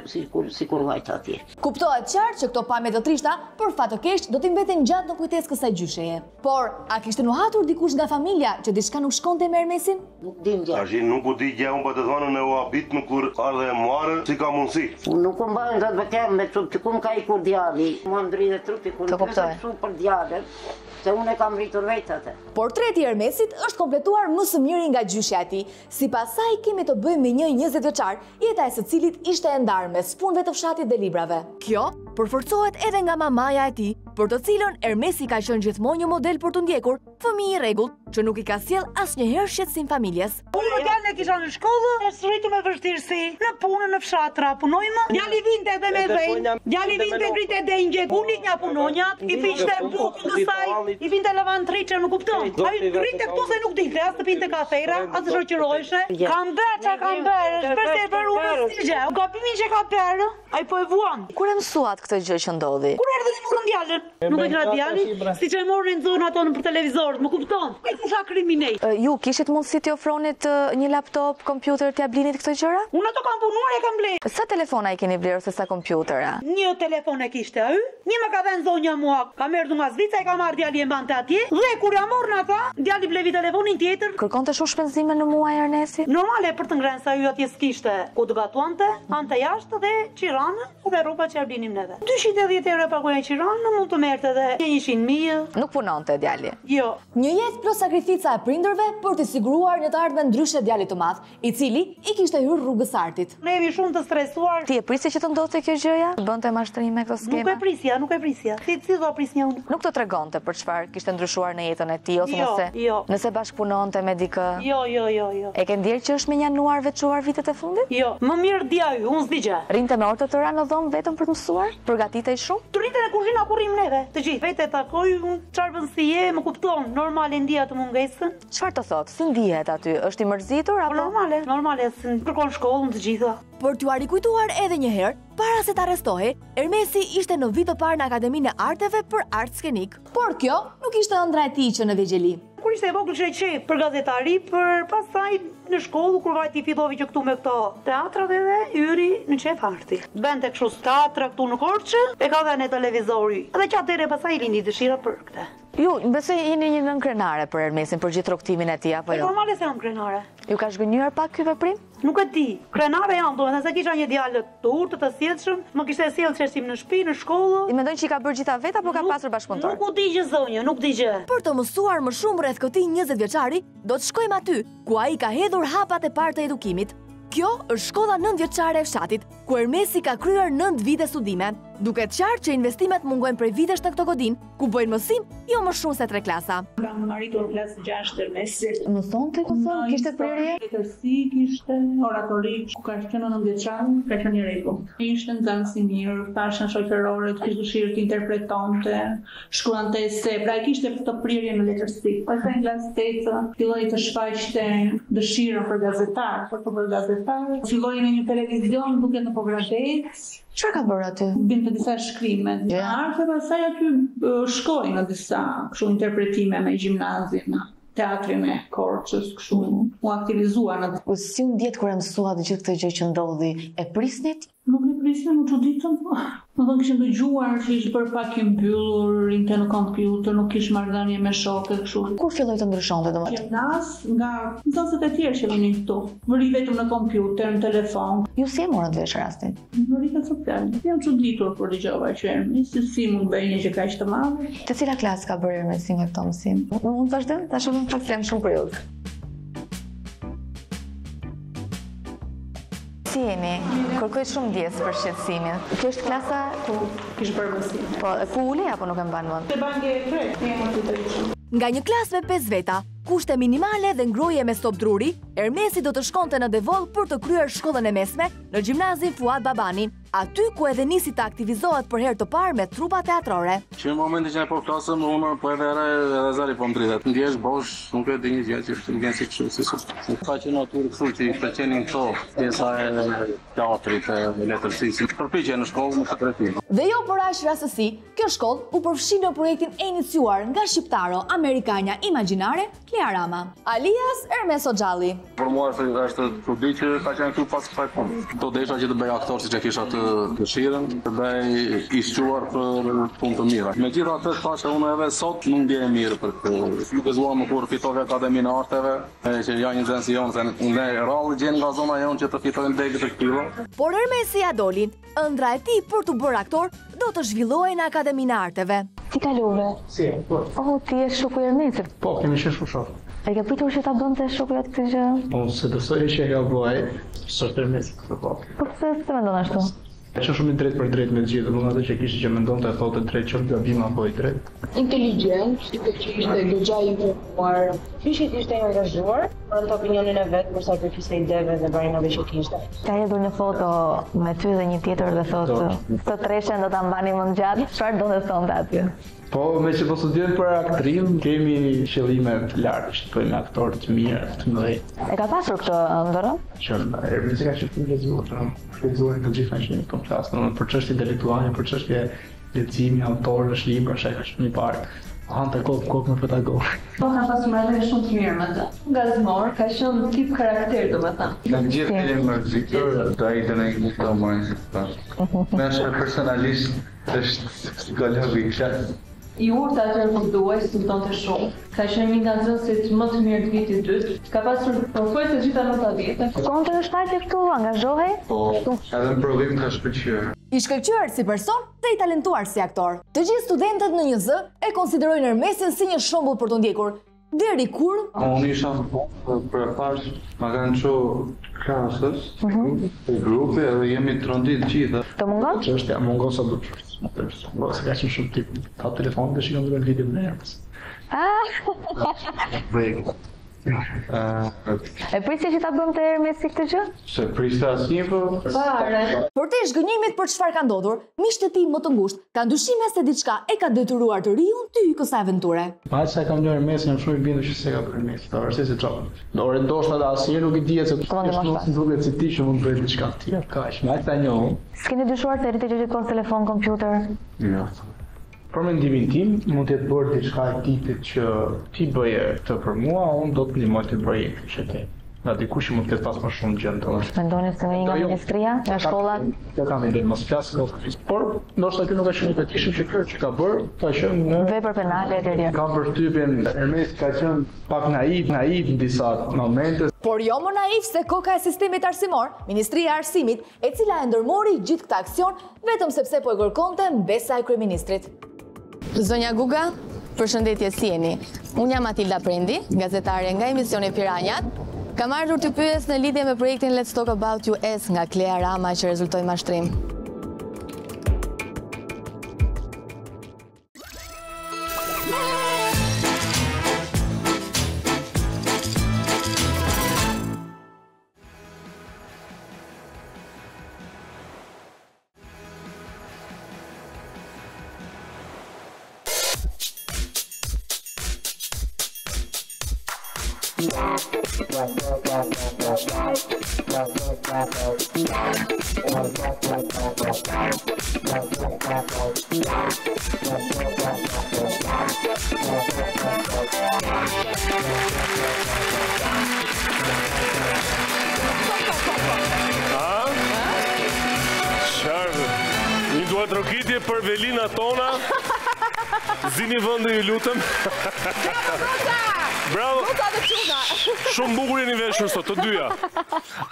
Si kur vajt atje. Kuptohet qartë që këto pamje të trishta, për fat të keq, do t'i mbeten gjatë në kujtesë kësaj gjysheje. Por, a kishte nuhatur dikush nga familja që diçka nuk shkonte me Ermesin? Nuk dim gjë. Tashi nuk u di gjë, unë po të thonë në u habit më kur ardhe e muarë, si ka mundësi. Unë nuk u mbajnë të bekem me trup, që ku më ka i kur djali. Më ndri dhe trupi, kur në për djallet, se unë e kam rritur vetë atë. Portreti i Ermesit është kompletuar më së miri nga gjyshja e tij. Sipas saj kemi të bëjmë me një 20 vjeçar, jeta e së cilit ishte e ndarë mes punëve të fshatit dhe librave. Kjo përforcohet edhe nga mamaja e tij, për të cilën Ermesi ka qenë gjithmonë një model për të ndjekur fëmijë i rregullt që nuk i ka sjell asnjëherë shqetësim familjes. Unë djalin e kisha në shkollë, e rritu me vështirësi, në punë, në fshatra, punojmë. Djali vinte edhe me dhejnë, djali vinte grite dengje, unë iknja punonjat, i fiqte bukën të saj, i vinte lavantriçe, më kupton. Ai grite këtu se nuk dinte, as të pinte kafera, as të shoqëroheshe. Kam bërë, shpresë për unë si gjë. Gabimin që ka bërë, ai po e vuan. Kur e mësuat këtë gjë që ndodhi? Kur erdhi të morën djalin, nuk e kra djalin, siç e morën zonë ato për televizor, më kupton. Ai isha kriminal. Ju kishit mundësi t'i ofronit një laptop, kompjuter, t'ia blinit këtë gjëra? Unë ato kam punuar e kam blerë. Sa telefona i keni blerë ose sa kompjutera? Një telefon e kishte ai, një më ka dhënë zonja mua, ka merrë nga Zvica, e ka marrë djali e mbante atje, dhe kur ja morën ata, djali blevi telefonin tjetër. Kërkonte shumë shpenzime në muaj Ernesi? Normale për të ngrënë sa ju atje s'kishte ku të gatuante, ante jashtë dhe qiranën dhe rroba që blinim neve. 210 euro paguaj qiranën, mund të merrte edhe 100.000. Nuk punonte djali. Jo. Një jetë plus sakrifica e prindërve për të siguruar një të ardhmen ndryshe djalit të madh, i cili i kishte hyrë rrugës artit. Ne jemi shumë të stresuar. Ti e prisje që të ndodhte kjo gjëja? Bënte mashtrime këto skema? Nuk e prisja. Si do prisja unë? Nuk të tregonte për çfarë kishte ndryshuar në jetën e tij ose nëse bashkëpunonte me dikë? Jo. E ke ndjerë që është me januar veçuar vitet e fundit? Jo. Më mirë dia ju, unë s'digja. Rinte me orë të tëra në dhomë vetëm për të mësuar? Përgatitej shumë? Të rinte në kuzhinë ku rrim neve. Të gjithë vetë takoj, çfarë bën si je, më kupton. Normale ndia të mungesën. Çfarë të thotë? Si ndihet aty? Është i mërzitur apo? Normale, kërkon shkollën të gjitha. Por t'u rikujtuar edhe një herë, para se të arrestohej, Ermesi ishte në vit të parë në Akademinë e Arteve për art skenik. Por kjo nuk ishte ëndra e tij që në vegjeli. Kur ishte e vogël shej për gazetari, për pastaj në shkollë kur vajti fillovi që këtu me këto teatrat edhe hyri në qef arti. Bente kështu teatra këtu në Korçë, e ka dhënë televizori. Edhe që atëre pastaj lindi dëshira për këtë. Ju, besoj jeni një nënkrenare për Ermesin për gjithë rrugtimin e tij apo jo? Normale se jam krenare. Ju ka zgënjur pak ky veprim? Nuk e di. Krenare jam, domethënë se kisha një djalë të urtë, të sjellshëm, më kishte sjellë çeshtim në shtëpi, në shkollë. I mendoj që i ka bërë gjitha vetë apo ka pasur bashkëpunëtor? Nuk u di gjë zonjë, nuk di gjë. Për të mësuar më shumë rreth këtij 20 vjeçari, do të shkojmë aty, ku ai ka hedhur hapat e parë të edukimit. Kjo është shkolla 9 vjeçare e fshatit, ku Ermesi ka kryer 9 vite studime, duke të qartë që investimet mungojnë prej vitesh në këto godin, ku bëjnë mësim jo më shumë se 3 klasa. Kam arritur klasë 6 Ermesi. Mësonte kishte prerje? Letërsi kishte, oratori, ku ka qenë 9 vjeçar, ka qenë i rregullt. Ishte nxënës i mirë, pashën shoqërore, kishte dëshirë të interpretonte, shkruante ese, pra kishte këtë prirje në letërsi. Pastaj në klasë 8 filloi të shfaqte dëshirën për gazetar, për të bërë gazetar. Filloi në një televizion duke në Pogradec. Çfarë ka bërë aty? Binte disa shkrime. Arte pastaj aty shkoi në disa kështu interpretime me gjimnazin, teatrin e Korçës, kështu u aktivizua në. Si u ndjet kur e mësua të gjithë këtë gjë që ndodhi? E prisnit? Nuk e prisja, nuk çuditëm. Më thonë kishim dëgjuar që ishte për pak i mbyllur, rinte në kompjuter, nuk kishte marrëdhënie me shokët kështu. Kur filloi të ndryshonte domethënë? Gjimnaz nga nxënësit e tjerë që vinin këtu. Vëri vetëm në kompjuter, në telefon. Ju si e morët vesh rastin? Në rrjetet sociale. Jam çuditur kur dëgjova që Ermesi si mund bëjë një gjë kaq të madhe. Te cila klasë ka bërë Ermesi me këto mësim? Mund të vazhdojmë? Tash unë pak jam shumë kurioz. Si jeni? Kërkoj shumë ndjes për shqetësimin. Kjo është klasa ku kishte bërë mësim. Po, ku ulej apo nuk e mban mend? Te bange e tretë, jam aty të ishim. Nga një klasë me 5 veta, kushte minimale dhe ngroje me stop druri, Ermesi do të shkonte në Devoll për të kryer shkollën e mesme në gjimnazin Fuad Babani, aty ku edhe nisi të aktivizohet për herë të parë me trupa teatrore. Që në momentin që ne po flasëm, unë po e vera edhe zari po më dritet. Ndjesh bosh, nuk e di një gjë që është vjen si kështu. Ka që natyrë kështu që i pëlqenin këto pjesa e teatrit, e letërsisë. Përpiqje në shkollë më të tretim. Dhe jo për aq rastësi, kjo shkollë u përfshi në projektin e iniciuar nga shqiptaro amerikanja imagjinare Clea Rama, alias Ermes Hoxhalli. Për mua është çudi që ka qenë këtu pas kësaj pune. Do desha që të bëj aktor siç e kisha të dëshirën, të bëj i squar për punë të mira. Megjithatë thashë unë edhe sot nuk ndjehem mirë për këtë. Nuk e zgjuam kur fitova Akademinë e Arteve, që janë një nxënës jonë, se unë rrallë gjen nga zona jonë që të fitojnë degë të këtyre. Por Ermesi ja doli, ëndra e tij për të bërë aktor do të zhvillohej në Akademinë e Arteve. Si kalove? Si, po. Oh, ti je shoku i Ermesit? Po, kemi qenë shoku. E ke pritur që ta bënte shoku atë këtë gjë? Po, se besoj që e ka bëj, sot Ermesi këtë po. Po pse mendon ashtu? Që shumë i drejt për drejt me gjithë, dhe atë që kishte që mendon të e thotë drejt që gabim apo i drejt. Inteligent, që ishte goxha i informuar, ishte i angazhuar, për të opinionin e vet për sakrifisë e ideve dhe barinave që kishte. Ka hedhur një foto me ty dhe një tjetër dhe thotë të treshen do ta mbani më gjatë. Çfarë do të thonte aty? Po, me që po studiojmë për aktrim, kemi qëllime të larta, shtojmë aktorë të mirë, të mëdhenj. E ka pasur këtë ndërë? Që Ermisi ka qenë lezuar të gjitha që një kom flasë, për çështje intelektuale, për çështje leximi, autorësh, librash, ai ka qenë i parë. Hante kokë me protagon. Po ka pasur marrëdhënie shumë të mirë me të. Gazmor, ka qenë tip karakter, domethënë. Në gjithë kemi mërzitur, do ai të ne gjithë të marrin si pas. Me është personalisht, është psikolog i klasë. I urtë atër kur duaj, si më tonë të shumë. Ka qenë një nga nxënësit më të mirë të vitit dytë. Ka pasur pothuajse gjitha nota 10. Konte në shfaqje këtu, angazhohej? Po, edhe në provim ka shkëlqyer. I shkëlqyer si person dhe i talentuar si aktor. Të gjithë studentët në 1Z e konsiderojnë Ermesin si një shembull për të ndjekur. Deri kur? Unë isha për e parë, ma kanë qo klasës, grupi, edhe jemi të rëndit gjitha. Të mungon? Që është ja mungon sa du të se ka qenë shumë tip, ta telefon dhe shikon dhe video në Ermes. E prisje që ta bëm të Ermesi këtë gjë? Se priste asnjë, po. Por te zhgënjimit për çfarë ka ndodhur, miqtë e tij më të ngushtë kanë dyshime se diçka e ka detyruar të riun ty kësaj aventure. Pa sa e kam ndër Ermesin, jam shumë i bindur që se ka për Ermesin. Ta vërse se çfarë. Ore ndoshta da asnjëherë nuk i dihet se është nuk duket si ti që mund të bëj diçka të tillë, kaq. Me ata njoh. S'keni dyshuar se rritet që të telefon, kompjuter? Jo. Për mendimin tim, mund të jetë bërë diçka e tipit që ti bëje këtë për mua, unë do të ndihmoj të bëj që ke. Nga dikush mund të ketë pas më shumë gjë në të. Mendoni se nga ministria, nga shkollat? Ja kam ide, mos flas kot. Por ndoshta ky nuk ka qenë i vetëdijshëm që kjo që ka bërë, ka qenë në vepër penale e tjerë. Kam përshtypjen Ermesi ka qenë pak naiv në disa momente. Por jo më naiv se koka e sistemit arsimor, Ministria e Arsimit, e cila e ndërmori gjithë këtë aksion vetëm sepse po e kërkonte mbesa e kryeministrit. Zonja Guga, përshëndetje si jeni. Unë jam Matilda Prendi, gazetare nga emisioni Piranjat. Kam ardhur të pyes në lidhje me projektin Let's Talk About US nga Klea Rama që rezultoi mashtrim. Një duhet rokitje për velina tona. Zini vëndë ju lutëm. Bravo! Shumë bukur jeni veshur sot, të dyja.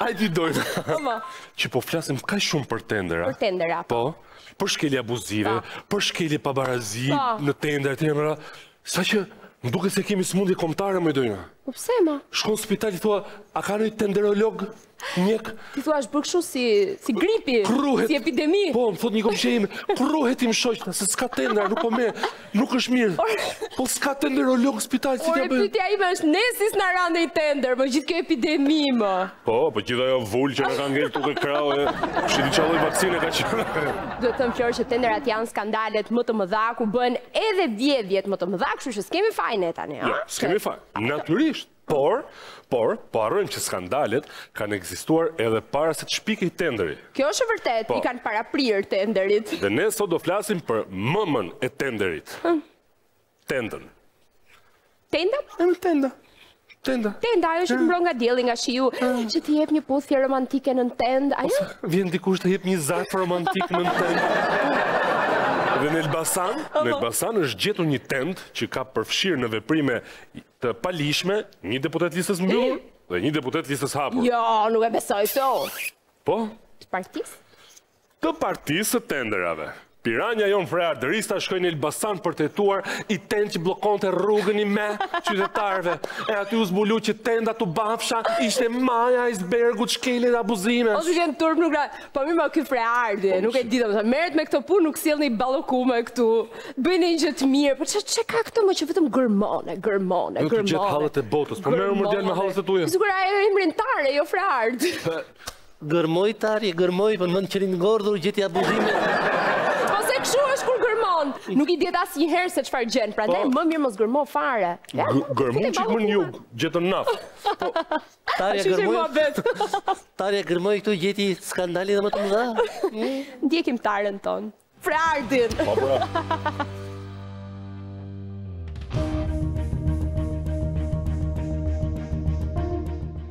Ajde i dojnë. Që po flasim ka shumë për tendera. Për tendera. Po, për shkelje abuzive, për shkelje pabarazi, në tender, të jemëra. Sa që më duke se kemi smundje kombëtare më i dojnë. Po pse ma? Shkon në spital i thua, a ka një tenderolog? Mjek? Ti thua është bërë kështu si gripi, si epidemi. Po, më thot një komshejme, pruhet im shoqna, se s'ka tender, nuk po me, nuk është mirë. Po s'ka tenderolog spital, si t'ja bëjë. Pyetja ime është nesis në rande i tender, më gjithë kjo epidemi, më. Po gjitha jo vull që në ka ngellë tuk e krau, shiti qalloj vaksine ka qenë. Do të thëmë Flor që tenderat janë skandalet më të mëdha, ku bën edhe vjedhjet më të mëdha, kështu që s'kemi fajne tani. Jo, s'kemi fajne, natyrisht. Por, harrojmë që skandalet kanë ekzistuar edhe para se të shpikej tenderi. Kjo është vërtet, i kanë paraprirë tenderit. Dhe ne sot do flasim për mëmën e tenderit. Tendën. Tenda? Tenda. Tenda, ajo që të mbron nga dielli, nga shiu, që t'i jep një puthje romantike në tend, ajo? Vjen dikush të jep një zarf romantik në tend. Dhe në Elbasan është gjetur një tend që ka përfshirë në veprime të palishme një deputet listës mbyllur dhe një deputet listës hapur. Jo, nuk e besoj këto. Po? Të partisë? Të partisë të tenderave. Piranja jonë frejar, dërista shkojnë në Elbasan për të jetuar i tend që blokonte rrugën i me qytetarve. E aty u zbulu që tenda të bafsha ishte maja icebergut shkelit abuzime. O si kënë turp nuk ra... Po mi ma këtë frejardi, nuk e dita, meret me këto punë, nuk sjell një ballokume këtu, bëjnë një gjë të mirë, po që ka këto më që vetëm gërmone. Nuk të gjetë halët e botës, po merë më djelë me halët e tuja. Sigur ajo imrintare, jo frejard. Gërmoj tari, gërmoj, për më në qërin ngordhur gjeti abuzime. Kështu është kur gërmon. Nuk i diet asnjëherë se çfarë gjen, prandaj më mirë mos gërmo fare. Gërmon çik më në jug, gjetën naf. Tarja gërmoj këtu gjeti skandali dhe më të mëdha. Ndjekim tarën ton. Frardin.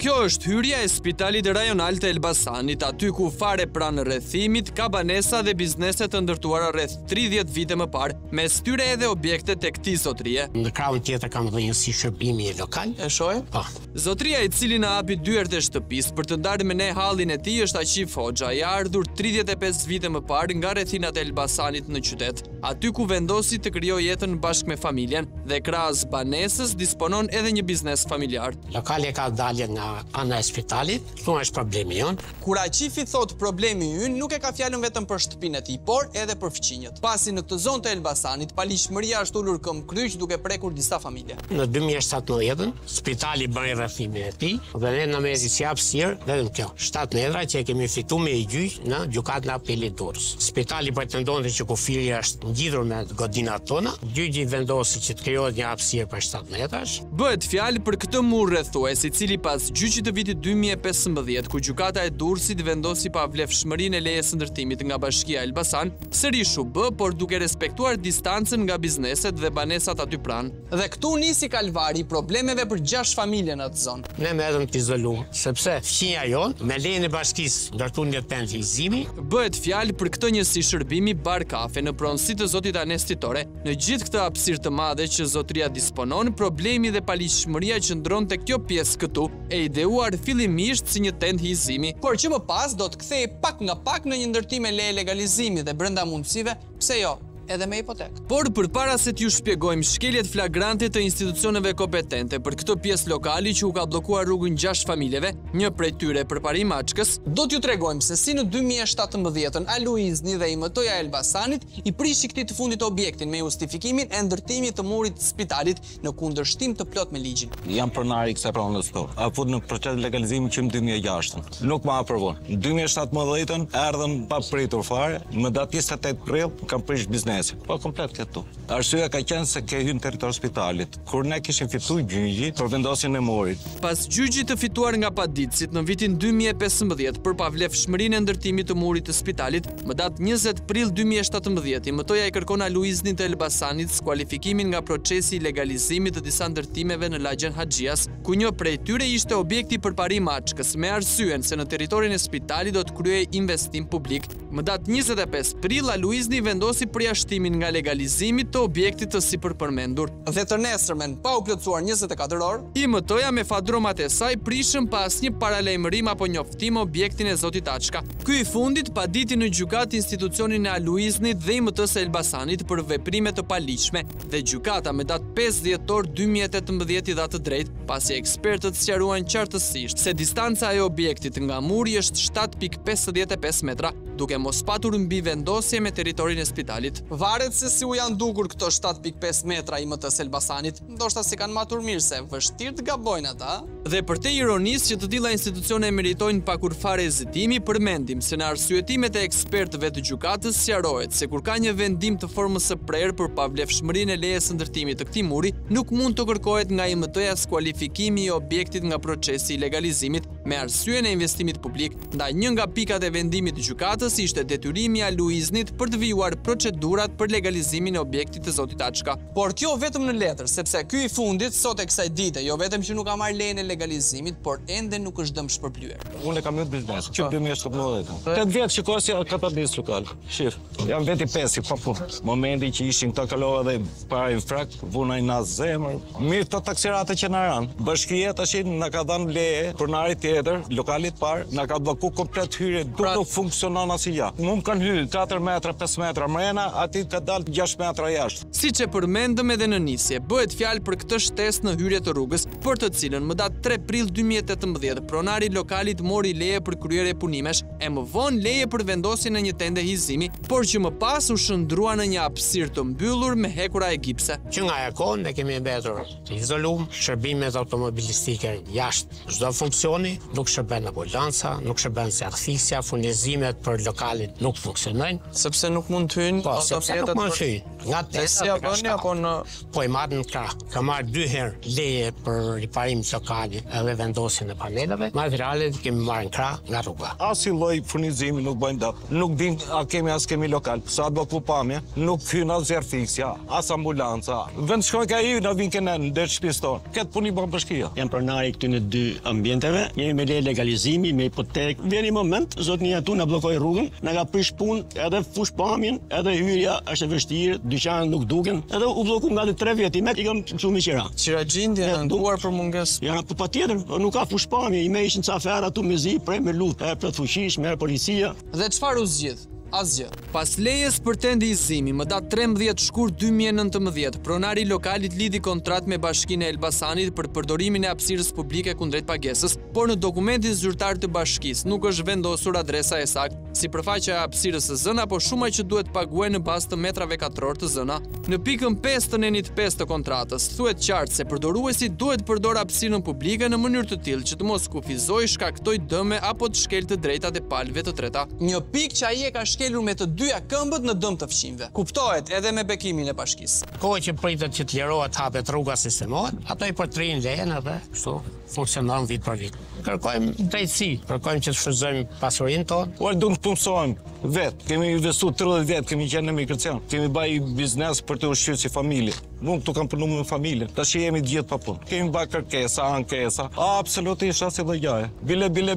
Kjo është hyrja e spitalit rajonal të Elbasanit, aty ku fare pranë rrethimit ka banesa dhe biznese të ndërtuara rreth 30 vite më parë, mes tyre edhe objekte tek këtij zotrie. Në krahun tjetër kam dhënë si shërbimi lokal. E shohim? Po. Zotria e cili na hapi dyert e shtëpisë për të ndarë me ne hallin e tij është Aqif Hoxha, i ardhur 35 vite më parë nga rrethinat e Elbasanit në qytet, aty ku vendosi të krijojë jetën bashkë me familjen dhe krahas banesës disponon edhe një biznes familjar. Lokali ka dalë nga ana e spitalit, këtu është problemi jonë. Kur Aqifi thot problemi ynë, nuk e ka fjalën vetëm për shtëpinë e tij, por edhe për fëmijët. Pasi në këtë zonë të Elbasanit, paligjshmëria është ulur këmbë kryq duke prekur disa familje. Në 2017, spitali bën rrethimin e tij dhe ne në mezi si hapësirë vetëm kjo. 7 metra që e kemi fituar me gjyq në gjykatën e apelit Durrës. Spitali pretendonte që kufiri është ngjitur me godinat tona. Gjyqi vendosi që të krijohet një hapësirë për 7 metrash. Bëhet fjalë për këtë mur rrethues, i cili pas gjyqit të vitit 2015, ku gjykata e Durrësit vendosi pavlefshmërinë e lejes së ndërtimit nga Bashkia Elbasan, sërish u bë, por duke respektuar distancën nga bizneset dhe banesat aty pranë. Dhe këtu nisi kalvari i problemeve për 6 familje në atë zonë. Ne merrem të izoluar, sepse fëmia jonë me lejen e bashkisë ndërtuan një penalizimi. Bëhet fjalë për këtë njësi shërbimi bar kafe në pronësi të zotit Anestitore. Në gjithë këtë hapësirë të madhe që zotria disponon, problemi dhe paligjshmëria qëndron tek kjo pjesë këtu, e ideuar fillimisht si një tent hizimi, por që më pas do të kthehej pak nga pak në një ndërtim me leje legalizimi dhe brenda mundësive, pse jo, edhe me hipotek. Por përpara se t'ju shpjegojmë shkeljet flagrante të institucioneve kompetente për këtë pjesë lokali që u ka bllokuar rrugën 6 familjeve, një prej tyre përpari Maçkës, do t'ju tregojmë se si në 2017 Aluizni dhe IMT-ja e Elbasanit i prishi këtij të fundit objektin me justifikimin e ndërtimit të murit të spitalit në kundërshtim të plot me ligjin. Jam pronari i kësaj pronës këtu. Apo në proces legalizimi që në 2006. Nuk ma aprovon. Në 2017 erdhën pa pritur fare, më datë 28 prill kam prish biznes. Po komplet këtu. Arsyeja ka qenë se ke hyrë në territor spitalit, kur ne kishim fituar gjyqin për vendosjen e murit. Pas gjyqit të fituar nga paditësit në vitin 2015 për pavlefshmërinë e ndërtimit të murit të spitalit, më datë 20 prill 2017, IMT-ja i kërkon Aluiznin të Elbasanit skualifikimin nga procesi i legalizimit të disa ndërtimeve në lagjen Haxhias, ku një prej tyre ishte objekti përpari Maçkës, me arsyen se në territorin e spitalit do të kryej investim publik. Më datë 25 prill Aluizni vendosi përjashtimin nga legalizimi të objektit të sipërpërmendur. Dhe të nesërmen, pa u plotësuar 24 orë, IMT-ja me fadromat e saj prishën pa asnjë paralajmërim apo njoftim objektin e zotit Açka. Ky i fundit paditi në gjykatë institucionin e Aluiznit dhe IMT-s së Elbasanit për veprime të paligjshme dhe gjykata me datë 5 dhjetor 2018 i dha të drejtë, pasi ekspertët sqaruan qartësisht se distanca e objektit nga muri është 7.55 metra, duke mos patur mbi vendosje me territorin e spitalit. Varet se si u janë dukur këto 7.5 metra IMT-s Elbasanit, ndoshta si kanë matur mirë se vështirë të gabojnë ata. Dhe për te ironisë që të tilla institucione meritojnë pakur fare hezitimi, përmendim se në arsyetimet e ekspertëve të gjykatës sqarohet se kur ka një vendim të formës së prerë për pavlefshmërinë e lejes së ndërtimit të këtij muri, nuk mund të kërkohet nga IMT-ja skualifikimi i objektit nga procesi i legalizimit me arsyen e investimit publik. Ndaj një nga pikat e vendimit të gjykatës ishte detyrimi i Aluiznit për të vijuar procedurat për legalizimin e objektit të zotit Açka. Por kjo vetëm në letër, sepse ky i fundit sot e kësaj dite, jo vetëm që nuk ka marrë lejen e legalizimit, por ende nuk është dëm shpërblyer. Unë kam një biznes, që 2017. 8 vjet shikoj si katabis lokal. Shif, jam veti 5 pa punë. Momenti që ishin këta kalova dhe para infrakt, vunaj na zemër. Mirë të taksiratë që na ran. Bashkia tash na ka dhënë leje pronari të tjetër, lokalit parë, na ka bloku komplet hyrje, nuk funksionon asnjë. Mund kanë hyrë 4 metra, 5 metra mrena, aty ka dalë 6 metra jashtë. Siç e përmendëm edhe në nisje, bëhet fjalë për këtë shtesë në hyrje të rrugës, për të cilën më datë 3 prill 2018 pronari lokalit mori leje për kryerje punimesh, e më vonë leje për vendosjen e një tende hizimi, por që më pas u shndrua në një hapësirë të mbyllur me hekura e gipse. Që nga e kohë ne kemi mbetur të izoluar, shërbimet automobilistike jashtë çdo funksioni, nuk shërben ambulanca, nuk shërben servisia, furnizimet për lokalit nuk funksionojnë, sepse nuk mund të hyjnë autofletat mund të hyjnë. Nga tesa apo në po i marrën në krah. Ka marrë 2 herë leje për riparim lokali edhe vendosjen e panelave. Materialet kemi marrë në krah nga rruga. Asnjë lloj furnizimi nuk bëjnë dot. Nuk din a kemi lokal. Sa do ku pamje, nuk hyn as zerfiksja, as ambulanca. Vend shkoj ka hyrë na vin kënë në shtëpisë tonë. Këtë puni bën bashkia. Jam pronari këtu në 2 ambienteve. Jemi me leje legalizimi, me hipotekë. Vjen një moment, zotnia tu na bllokoi rrugën, na ka prish punë, edhe fush pamjen, edhe hyrja është e vështirë, dyqanet nuk duken, edhe u blloku nga 3 vjet i i kam shumë qira. Qira gjindje janë duar për mungesë. Ja, po patjetër, nuk ka fush pamje, i më ishin ca afera tu me zi, prej me lut, e plot fuqish, merr policia. Dhe çfarë u zgjidh? Asgjë. Pas lejes për tendizimi, më datë 13 shkurt 2019, pronari lokalit lidhi kontrat me Bashkinë e Elbasanit për përdorimin e hapësirës publike kundrejt pagesës, por në dokumentin zyrtar të bashkisë nuk është vendosur adresa e saktë, si përfaqja e hapësirës së zëna, apo shuma që duhet paguaj në bazë të metrave katror të zëna. Në pikën 5 të nenit 5 të kontratës, thuhet qartë se përdoruesi duhet përdor hapësirën publike në mënyrë të tillë që të mos kufizojë, shkaktoj dëme apo të shkel të drejtat e palëve të treta. Një pikë që ai e ka shkelur me të dyja këmbët në dëm të fqinjve. Kuptohet edhe me bekimin e bashkisë. Kohë që pritet që të lirohet hapet rruga sistemohet, ato i përtrin lejen edhe kështu funksionon vit për vit. Kërkojmë drejtësi, kërkojmë që të shfrytëzojmë pasurinë tonë. Po duhet të punësojmë vetë. Kemi investuar 30 vjet, kemi qenë në migracion. Kemi baj biznes për të ushqyer si familje. Unë këtu kam punuar me familjen. Tash jemi të gjithë pa punë. Kemi baj kërkesa, ankesa. Absolutisht asnjë lloj gjaje.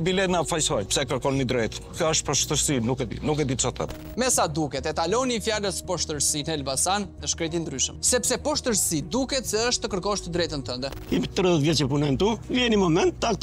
Bile na fajsoj. Pse kërkoni drejt? Kjo është poshtërsi, nuk e di çfarë. Me sa duket, etaloni i fjalës poshtërsi në Elbasan është krejt i ndryshëm. Sepse poshtërsi duket se është të kërkosh të drejtën tënde. Jemi 30 vjet që punojmë tu, vjen një moment, tak,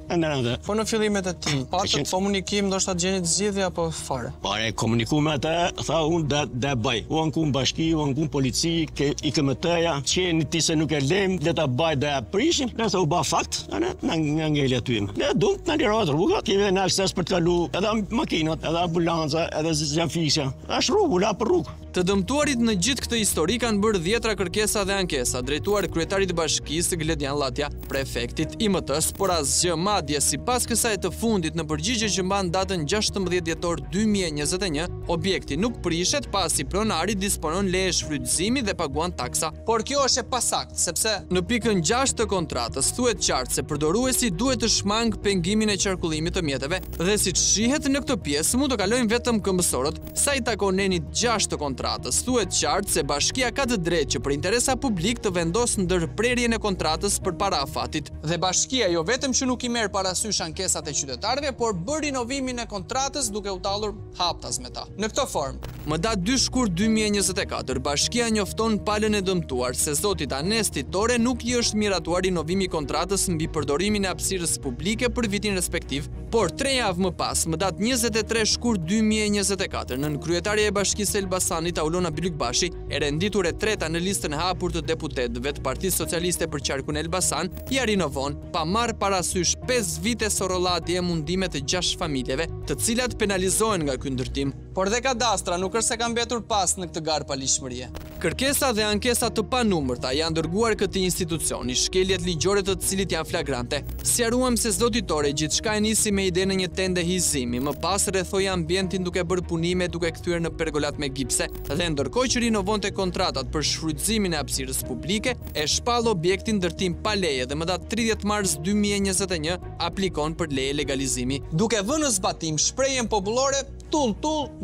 ndërande. Po në fillimet e tij, patët komunikim ndoshta gjeni të zgjidhje apo fare? Pare komunikuar me atë, tha unë da bëj. Unë ku bashki, unë ku polici, i këmëtëja, qeni ti se nuk e lem, le ta baj dhe prishim, nëse u ba fakt, na ngeli aty. Ne dumt na lirohet rruga, kemi në akses për të kalu edhe makinat, edhe ambulanca, edhe zjafisja. Është rrugë, la për rrugë. Të dëmtuarit në gjithë këtë histori kanë bërë 10 kërkesa dhe ankesa, drejtuar kryetarit të bashkisë Gledian Llatja, prefektit IMT-s, por asgjë madje sipas kësaj të fundit në përgjigje që mban datën 16 dhjetor 2021, objekti nuk prishet pasi pronari disponon leje shfrytëzimi dhe paguan taksa. Por kjo është e pasakt, sepse në pikën 6 të kontratës thuhet qartë se përdoruesi duhet të shmang pengimin e qarkullimit të mjeteve dhe siç shihet në këtë pjesë mund të kalojnë vetëm këmbësorët. Sa i takon nenit 6 të kontratës, thuhet qartë se bashkia ka të drejtë që për interesa publik të vendosë ndërprerjen e kontratës përpara afatit. Dhe bashkia jo vetëm që nuk i merr parasysh ankesat e qytetarëve, por bën rinovimin e kontratës duke u tallur haptas me ta. Në këtë formë, më datë 2 shkurt 2024, bashkia njofton palën e dëmtuar se zotit Anesti Tore nuk i është miratuar rinovimi i kontratës mbi përdorimin e hapësirës publike për vitin respektiv, por 3 javë më pas, më datë 23 shkurt 2024, nën kryetaria e bashkisë Elbasanit Aulona Bylykbashi, e renditur e treta në listën e hapur të deputetëve të Partisë Socialiste për qarkun e Elbasan, ja rinovon pa marrë parasysh 5 vite sorollatje e mundime të 6 familjeve, të cilat penalizohen nga ky ndërtim. Por dhe kadastra nuk është se ka mbetur pas në këtë garë palishmërie. Kërkesa dhe ankesa të panumërta janë dërguar këtij institucioni, shkeljet ligjore të cilit janë flagrante. Sqaruam se zoti Tore gjithçka e nisi me idenë një tende hizimi, më pas rrethoi ambientin duke bërë punime duke kthyer në pergolat me gipse dhe ndërkohë që rinovonte kontratat për shfrytëzimin e hapësirës publike, e shpall objektin ndërtim pa leje dhe më datë 30 mars 2021 aplikon për leje legalizimi. Duke vënë në zbatim shprehjen popullore, tull,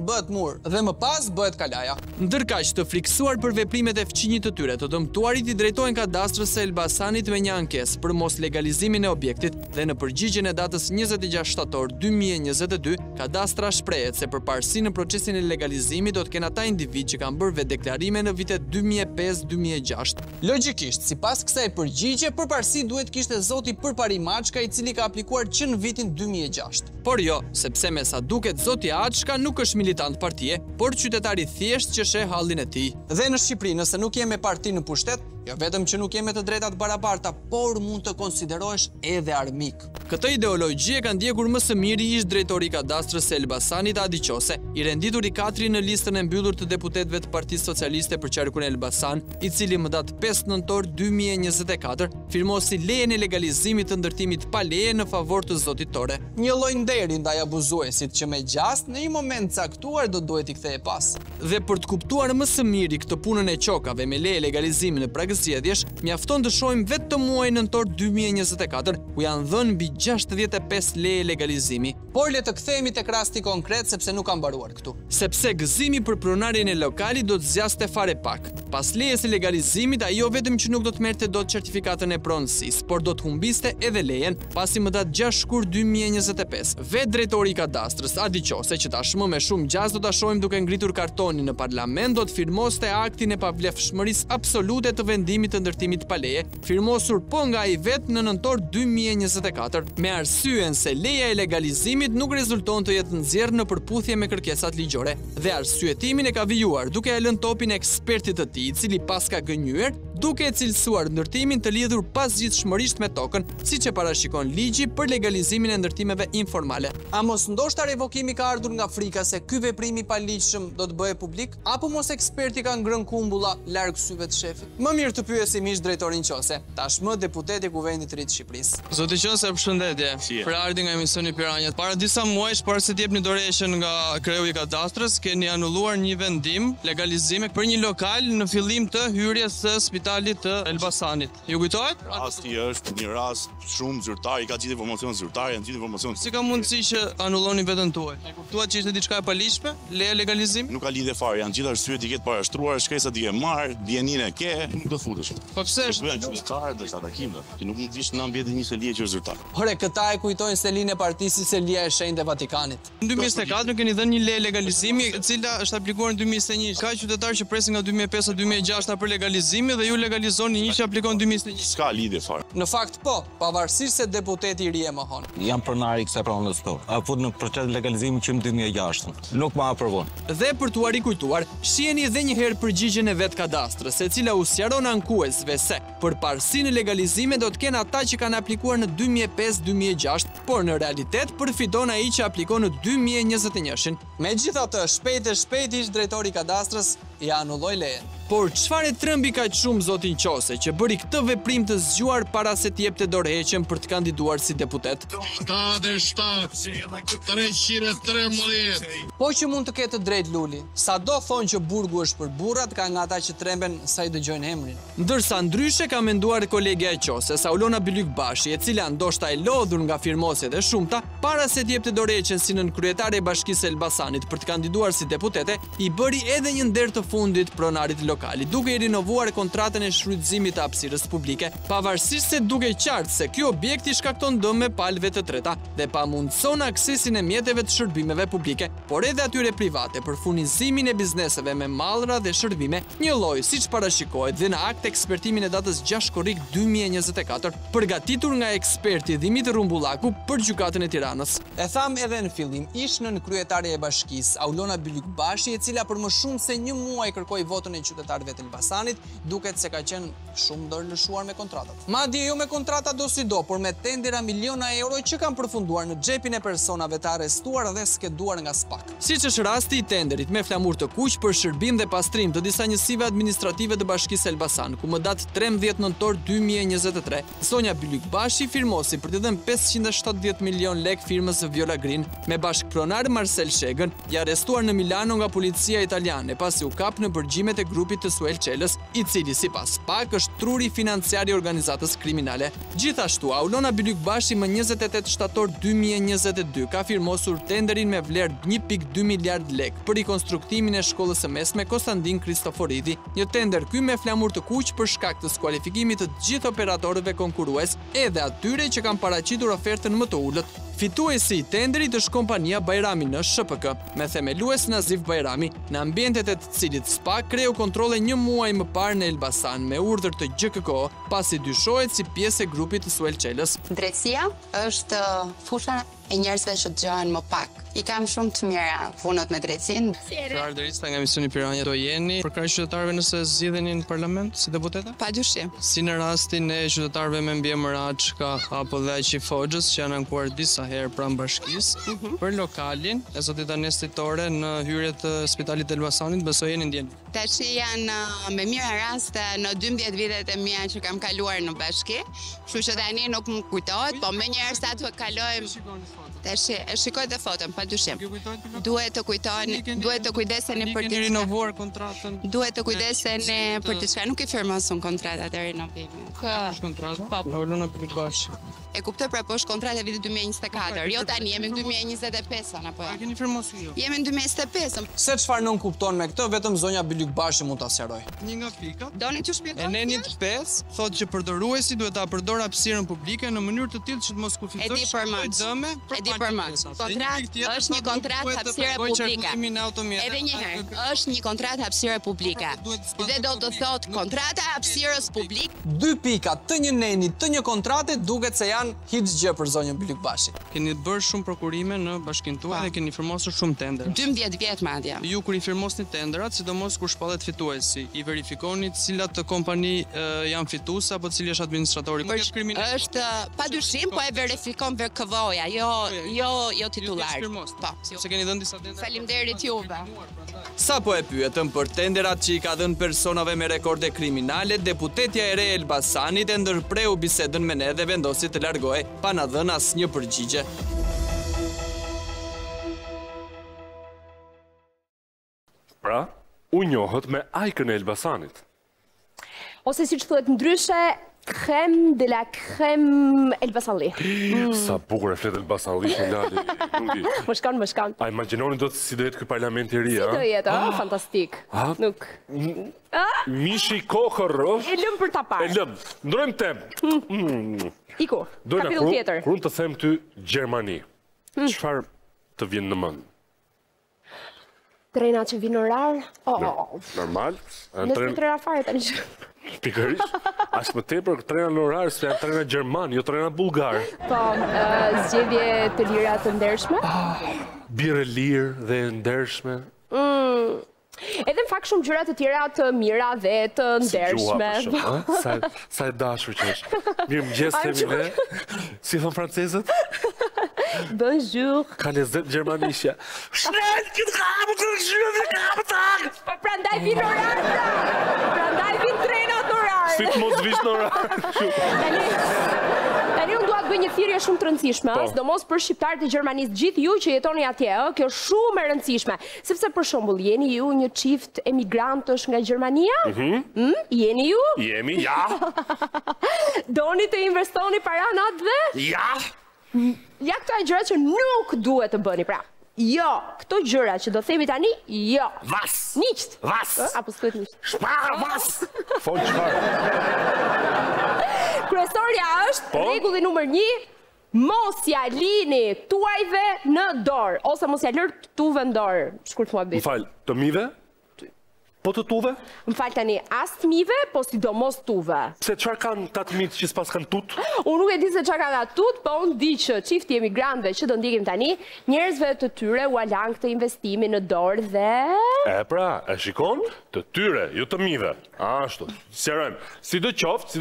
bëhet mur dhe më pas bëhet kalaja. Ndërkaq të friksuar për veprimet e fqinjit të tyre, të dëmtuarit i drejtohen kadastrës së Elbasanit me një ankesë për mos legalizimin e objektit dhe në përgjigjen e datës 26 shtator 2022, kadastra shprehet se përparësi në procesin e legalizimit do të kenë ata individ që kanë bërë vetdeklarime në vitet 2005-2006. Logjikisht, sipas kësaj përgjigje, përparësi duhet kishte zoti Përpari Maçka, i cili ka aplikuar që në vitin 2006. Por jo, sepse me sa duket zoti Açka nuk është militant partie, por qytetari thjesht që sheh hallin e tij. Dhe në Shqipëri, nëse nuk je me parti në pushtet, jo vetëm që nuk je me të drejtat barabarta, por mund të konsiderohesh edhe armik. Këtë ideologji e ka ndjekur më së miri ish drejtori i kadastrës së Elbasanit Adi Qose, i renditur i 4 në listën e mbyllur të deputetëve të Partisë Socialiste për qarkun e Elbasan, i cili më datë 5 nëntor 2024 firmosi lejen e legalizimit të ndërtimit pa leje në favor të zotit Tore. Një lloj nderi ndaj abuzuesit që me gjast në një moment caktuar do duhet i kthehej pas. Dhe për të kuptuar më së miri këtë punën e qokave me leje legalizimi në zgjedhjesh, mjafton të shohim vetëm muajin nëntor 2024, ku janë dhënë mbi 65 leje legalizimi. Por le të kthehemi tek rasti konkret sepse nuk ka mbaruar këtu. Sepse gëzimi për pronarjen e lokalit do të zgjaste fare pak. Pas lejes së legalizimit, ai jo vetëm që nuk do të merrte dot certifikatën e pronësisë, por do të humbiste edhe lejen, pasi më datë 6 shkurt 2025. Vetë drejtori i kadastrës Adi Qose, që tashmë me shumë gjaz do ta shohim duke ngritur kartonin në parlament, do të firmoste aktin e pavlefshmërisë absolute të vendimit të ndërtimit pa leje, firmosur po nga ai vetë në nëntor 2024, me arsyen se leja e legalizimit nuk rezulton të jetë nxjerrë në përputhje me kërkesat ligjore, dhe arsyetimin e ka vijuar duke e lënë topin ekspertit të tij, i cili pas ka gënjur, duke e cilësuar ndërtimin të lidhur pasgjithshmërisht me tokën, siç e parashikon ligji për legalizimin e ndërtimeve informale. A mos ndoshta revokimi ka ardhur nga frika se ky veprim i paligjshëm do të bëhej publik, apo mos eksperti ka ngrënë kumbulla larg syve të shefit? Më mirë të pyesim ish drejtorin Qose, tashmë deputet i Kuvendit të Ri të Shqipërisë. Zoti Qose, përshëndetje. Për ardhi nga emisioni Piranjat. Para disa muajsh, para se të jepni dorëshën nga kreu i kadastrës, keni anulluar një vendim legalizimi për një lokal në fillim të hyrjes së spitalit të Elbasanit. Ju kujtohet? Rasti është një rast shumë zyrtar, i ka gjithë informacion zyrtar, janë gjithë informacion. Si ka mundësi që anulloni veten tuaj? E kuptuat që ishte diçka e paligjshme, leje legalizim? Nuk ka lidhje fare, janë gjithë arsyet i ketë parashtruar, shkresat i ke marr, dieninë e ke, nuk do futesh. Po pse? Janë qytetarë dhe takimë, që nuk mund të vish në ambientin një selie që është zyrtar. Por e këta e kujtojnë selinë e partisë Selia e Shenjtë e Vatikanit. Në 2024 keni dhënë një leje legalizimi, e cila është aplikuar në 2021. Ka qytetarë që presin nga 2005-2006 për legalizimi dhe ju legalizoni një që aplikon 2021. S'ka lidhje fare. Në fakt po, pavarësisht se deputeti i ri e mohon. Jam pronar i kësaj pronës këtu. A fut në proces legalizimi që në 2006. Nuk ma aprovon. Dhe për t'u rikujtuar, shiheni edhe një herë përgjigjen e vet kadastrës, e cila u sqaron ankuesve se përparësi në legalizime do të kenë ata që kanë aplikuar në 2005-2006, por në realitet përfiton ai që aplikon në 2021. Megjithatë, shpejt ish drejtori i kadastrës i anulloi lejen. Por çfarë trëmbi kaq shumë zotin Qose që bëri këtë veprim të zgjuar para se të jepte dorëheqjen për të kandiduar si deputet? 77-313. Po që mund të ketë drejt Luli. Sado thonë që burgu është për burrat, ka nga ata që tremben sa i dëgjojnë emrin. Ndërsa ndryshe ka menduar kolegja e Qoses, Aulona Bylyk-Bashi, e cila ndoshta e lodhur nga firmosjet e shumta, para se të jepte dorëheqjen si nën kryetare e Bashkisë së Elbasanit për të kandiduar si deputete, i bëri edhe një nder të fundit pronarit lokali, duke i rinovuar kontratën e shfrytëzimit të hapësirës publike, pavarësisht se duke qartë se ky objekt i shkakton dëm me palëve të treta dhe pamundson aksesin e mjeteve të shërbimeve publike, por edhe atyre private për furnizimin e bizneseve me mallra dhe shërbime, një lloj siç parashikohet dhe në akt ekspertimin e datës 6 korrik 2024, përgatitur nga eksperti Dimitër Rumbullaku për gjykatën e Tiranës. E tham edhe në fillim, ish nën kryetare e bashkisë Aulona Bylyk-Bashi, e cila për më shumë se një muaj kërkoi votën e qytetarëve të Elbasanit, duket se ka qenë shumë dorëlëshuar me kontratat. Madje jo me kontrata do si do, por me tendera miliona euro që kanë përfunduar në xhepin e personave të arrestuar dhe skeduar nga SPAK. Siç është rasti i tenderit me flamur të kuq për shërbim dhe pastrim të disa njësive administrative të Bashkisë Elbasan, ku më datë 13 nëntor 2023, Sonja Bylyk-Bashi firmosi për të dhënë 570 milion lek firmës Viola Green, me bashkëpronar Marcel Shegën, i arrestuar në Milano nga policia italiane, pasi u kap në përgjimet e grupit të Suel Qelës, i cili sipas PAK është truri financiar i organizatës kriminale. Gjithashtu, Aulona Bylykbashi më 28 shtator 2022 ka firmosur tenderin me vlerë 1.2 miliard lek për rikonstruktimin e shkollës së mesme Konstantin Kristoforidi, një tender ky me flamur të kuq për shkak të skualifikimit të gjithë operatorëve konkurrues, edhe atyre që kanë paraqitur ofertën më të ulët. Fituesi i tenderit është kompania Bajrami në SHPK, me themelues Nazif Bajrami, në ambientet e të cilit SPA kreu kontrole një muaj më parë në Elbasan me urdhër të GKK, pasi dyshohet si pjesë e grupit të Suel Qelës. Drejtësia është fusha e njerëzve që dëgjohen më pak. I kam shumë të mira punët me drejtësinë. Ardërista nga misioni Piranja, do jeni për kraj qytetarëve nëse zgjidheni në parlament si deputete? Padyshim. Si në rastin e qytetarëve me mbiemër Raçka apo dhe Aqi Foxhës që janë ankuar disa herë pranë bashkisë për lokalin e zotit Anesti Tore në hyrje të Spitalit të Elbasanit, besoj jeni ndjen. Tash janë me mira raste në 12 vitet e mia që kam kaluar në bashki, kështu që tani nuk më kujtohet, po më njëherë sa të kalojmë. Tash e shikoj të foton, padyshim. Duhet të kujtoni, duhet të kujdeseni për të rinovuar kontratën. Duhet të kujdeseni për të çfarë nuk i firmosun kontratat e rinovimit. Është kontratë? Aulona Bylykbashi. E kuptoj, pra po është kontrata e vitit 2024. Jo tani, jemi në 2025 apo? A keni firmosur ju? Jemi në 2025. Se çfarë nuk kupton me këtë, vetëm zonja Bylykbashi mund ta sqaroj. Një nga pikat. Doni të shpjegoj? E nenit 5 thotë që përdoruesi duhet ta përdor hapësirën publike në mënyrë të tillë që të mos kufizosh dëme. E di për më. Kontratë është një kontratë hapësire publike. Edhe një herë, është një kontratë hapësire publike. Dhe do të thotë kontrata e hapësirës publike. 2 pika të një nenit të një kontrate duket se janë hiç gjë për zonjën Bylykbashi. Keni bërë shumë prokurime në bashkinë tuaj dhe keni firmosur shumë tendera. 12 vjet madje. Ju kur i firmosni tenderat, sidomos kur shpallet fituesi, i verifikoni cilat kompani janë fituese apo cili është administratori? Është padyshim, po e verifikon VKV-ja, jo titular. Po. Se keni dhënë disa tendera. Faleminderit juve. Sa po e pyetëm për tenderat që i ka dhënë personave me rekorde kriminale, deputetja e re e Elbasanit e ndërpreu bisedën me ne dhe vendosi të largohej pa na dhënë asnjë përgjigje. Pra, u njohët me ajkën e Elbasanit. Ose si që thuhet ndryshe, crème de la crème Elbasanli. Sa bukur e flet Elbasanli që lali. Më shkon. A imagjinoni do të si do jetë ky parlament i ri, Si do jetë, fantastik. Nuk. Mishi kokër, E lëm për ta parë. E lëm. Ndrojmë temë. Iku. Kapitull tjetër. Kur të them ty Gjermani, çfarë të vjen në mend? Trena që vinë orar? Normal. Nësë për trena fare tani që... Pikërisht, as më tepër trena në orar se janë trena gjerman, jo trena bulgar. Po, zgjedhje të lira të ndershme? Birë lirë dhe ndershme. Edhe në fakt shumë gjëra të tjera të mira dhe të ndershme. Sa e dashur që është. Mirë mëngjes themi ne. Si thon francezët? Bonjour. Ka lezet gjermanisja. Shnel, këtë kamë të zhjë kamë të Prandaj vinë orar, prandaj vinë trenat orar. Si të mos vish në orar. Tani unë dua të bëj një thirrje shumë të rëndësishme, sidomos për shqiptarët e Gjermanisë, gjithë ju që jetoni atje, kjo është shumë e rëndësishme, sepse për shembull jeni ju një çift emigrantësh nga Gjermania? Jeni ju? Jemi, ja. Doni të investoni para në atë dhe? Ja. Ja këto e gjëra që nuk duhet të bëni, pra. Jo, këto gjëra që do themi tani, jo. Vas. Niqt. Vas. Apo s'kuhet niqt. Shpar, vas. Fol çfarë? Kryesorja është rregulli numër 1, mos ja lini tuajve në dorë, ose mos ja lër tuve në dorë. Shkurt muhabet. M'fal, të mive? Po të tuve? M'fal tani, as të mive, po sidomos tuve. Pse çfarë kanë ta të mitë që s'pas kanë tut? Unë nuk e di se çfarë kanë atë tut, po unë di që çifti emigrantëve që do ndjekim tani, njerëzve të tyre u lan këtë investimi në dorë dhe... E pra, e shikon? Të tyre, jo të mive. Ashtu, sqarojmë. Si do qoftë,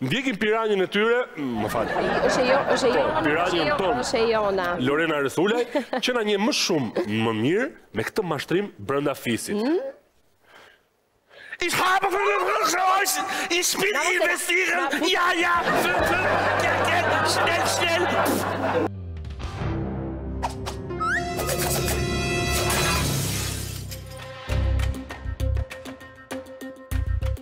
ndjekim piranjën e tyre, më fal. Është jona. Lorena Resulaj, që na njeh më shumë më mirë me këtë mashtrim brenda fisit. Ich habe für den Rückschausch, ich bin investieren, ja, schnell.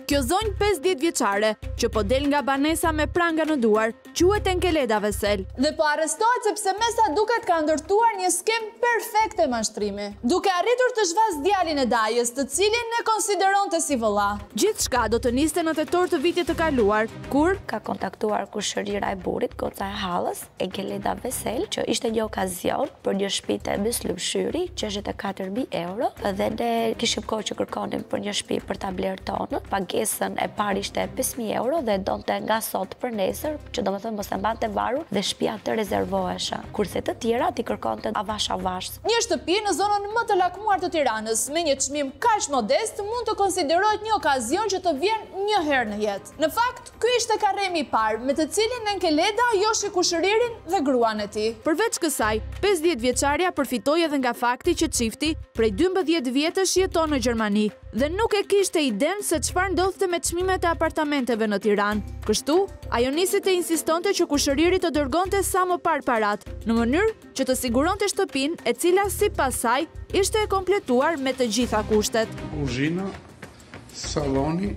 Kjo zonjë 50 vjeçare, që po del nga banesa me pranga në duar, quhet Enkeleda Vesel. Dhe po arrestohet sepse me sa duket ka ndërtuar një skem perfekte mashtrimi, duke arritur të zhvas djalin e dajës, të cilin ne konsideronte si vëlla. Gjithçka do të niste në tetor të vitit të kaluar, kur ka kontaktuar kushërira e burrit, goca e hallës, Enkeleda Vesel, që ishte një okazion për një shtëpi te Myslimshyri, 64.000 euro, dhe ne kishim kohë që kërkonim për një shtëpi për ta blerë tonë. Pagesën e parë ishte 5.000 euro dhe donte nga sot për nesër, që do me thënë mos e mbante varur dhe shtëpia të rezervohesha. Kurse të tjera ti kërkonte avash. Një shtëpi në zonën më të lakmuar të Tiranës, me një çmim kaq modest, mund të konsiderohet një okazion që të vjen një herë në jetë. Në fakt, ky ishte karremi i parë, me të cilin Enkeleda joshi kushëririn dhe gruan e tij. Përveç kësaj, 50 vjeçaria përfitoi edhe nga fakti që çifti prej 12 vjetësh jeton në Gjermani dhe nuk e kishte iden se çfarë ndodhte me çmimet e apartamenteve në Tiranë. Kështu, ajo nisi të insistonte që kushëriri të dërgonte sa më parë parat, në mënyrë që të siguronte shtëpinë, e cila sipas saj ishte e kompletuar me të gjitha kushtet. Kuzhina, salloni,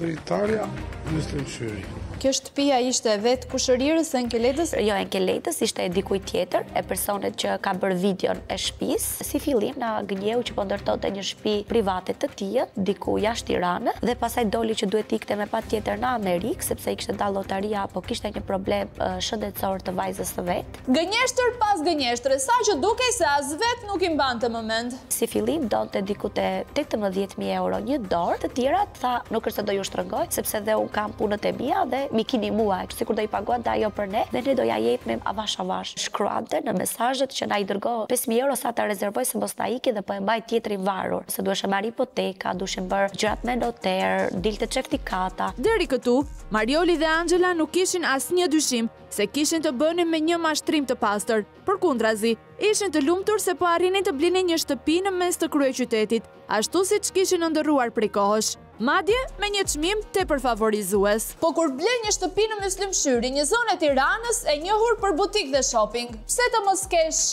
drejtarja, Myslimshyri. Kjo shtëpia ishte vetë kushërirës e Enkeledës? Jo, Enkeledës ishte e dikuj tjetër, e personet që ka bërë videon e shtëpisë. Si fillim na gënjeu që po ndërtonte një shtëpi private të tij, diku jashtë Tiranës, dhe pastaj doli që duhet ikte me patjetër në Amerikë, sepse i kishte dalë lotaria apo kishte një problem shëndetësor të vajzës së vet. Gënjeshtër pas gënjeshtre, saqë dukej se as vet nuk i mbante më mend. Si fillim donte diku te 18.000 euro një dorë, të tjerat tha nuk është se do ju shtrëngoj, sepse dhe un kam punët e mia dhe mi kini mua, sikur do i paguante ajo për ne, dhe ne do ja jepnim avash. Shkruante në mesazhet që na i dërgoi 5.000 euro sa ta rezervoj se mos ta iki dhe po e mbaj tjetrin varur, se duheshim marr hipoteka, duheshim bër gjërat me noter, dilte çeftikata. Deri këtu, Marioli dhe Angela nuk kishin asnjë dyshim se kishin të bënin me një mashtrim të pastër. Përkundrazi, ishin të lumtur se po arrinin të blinin një shtëpi në mes të kryeqytetit, ashtu siç kishin ëndërruar prej kohësh. Madje me një çmim tepër favorizues. Po kur ble një shtëpi në Myslimshyri, një zonë e Tiranës e njohur për butik dhe shopping, pse të mos kesh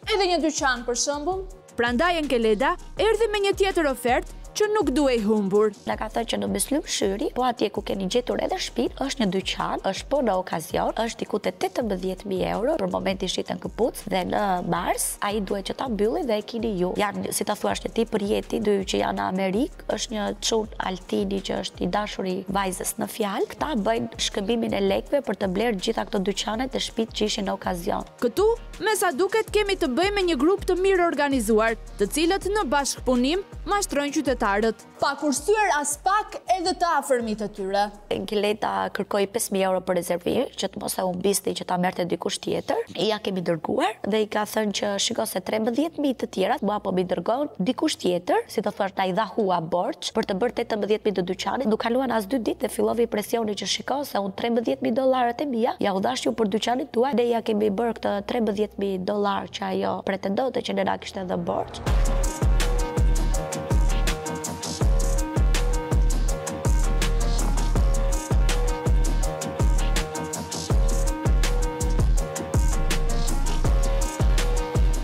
edhe një dyqan për shembull? Prandaj Enkeleda erdhi me një tjetër ofertë që nuk duhej humbur. Na ka thënë që në Myslimshyri, po atje ku keni gjetur edhe shtëpi, është një dyqan, është po në okazion, është diku te 18.000 euro, për momentin shiten këpuc dhe në mars ai duhet që ta mbylli dhe e keni ju. Janë, si ta thuash, një tip përjeti, dy që janë në Amerikë, është një çun Altini që është i dashuri vajzës në fjalë. Këta bëjnë shkëmbimin e lekëve për të blerë gjitha këto dyqanet e shtëpitë që ishin në okazion. Këtu, me sa duket, kemi të bëjmë me një grup të mirë organizuar, të cilët në bashkëpunim mashtrojnë qytetarët. Pa kursyer as pak edhe të afërmit e tyre. Enkeleda kërkoi 5.000 euro për rezervim, që të mos e humbisti që ta merrte dikush tjetër. Ja kemi dërguar dhe i ka thënë që shiko se 13.000 të tjerat mua po mi dërgon dikush tjetër, si të thuash, na i dha hua borx për të bërë 18.000 të dyqanit. Nuk kaluan as 2 ditë dhe filloi presioni që shiko se unë $13.000 e mia ja u dash ju për dyqanin tuaj, dhe ja kemi bërë këtë $13.000 që ajo pretendonte që ne na kishte dhënë borx.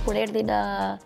Kur erdhi në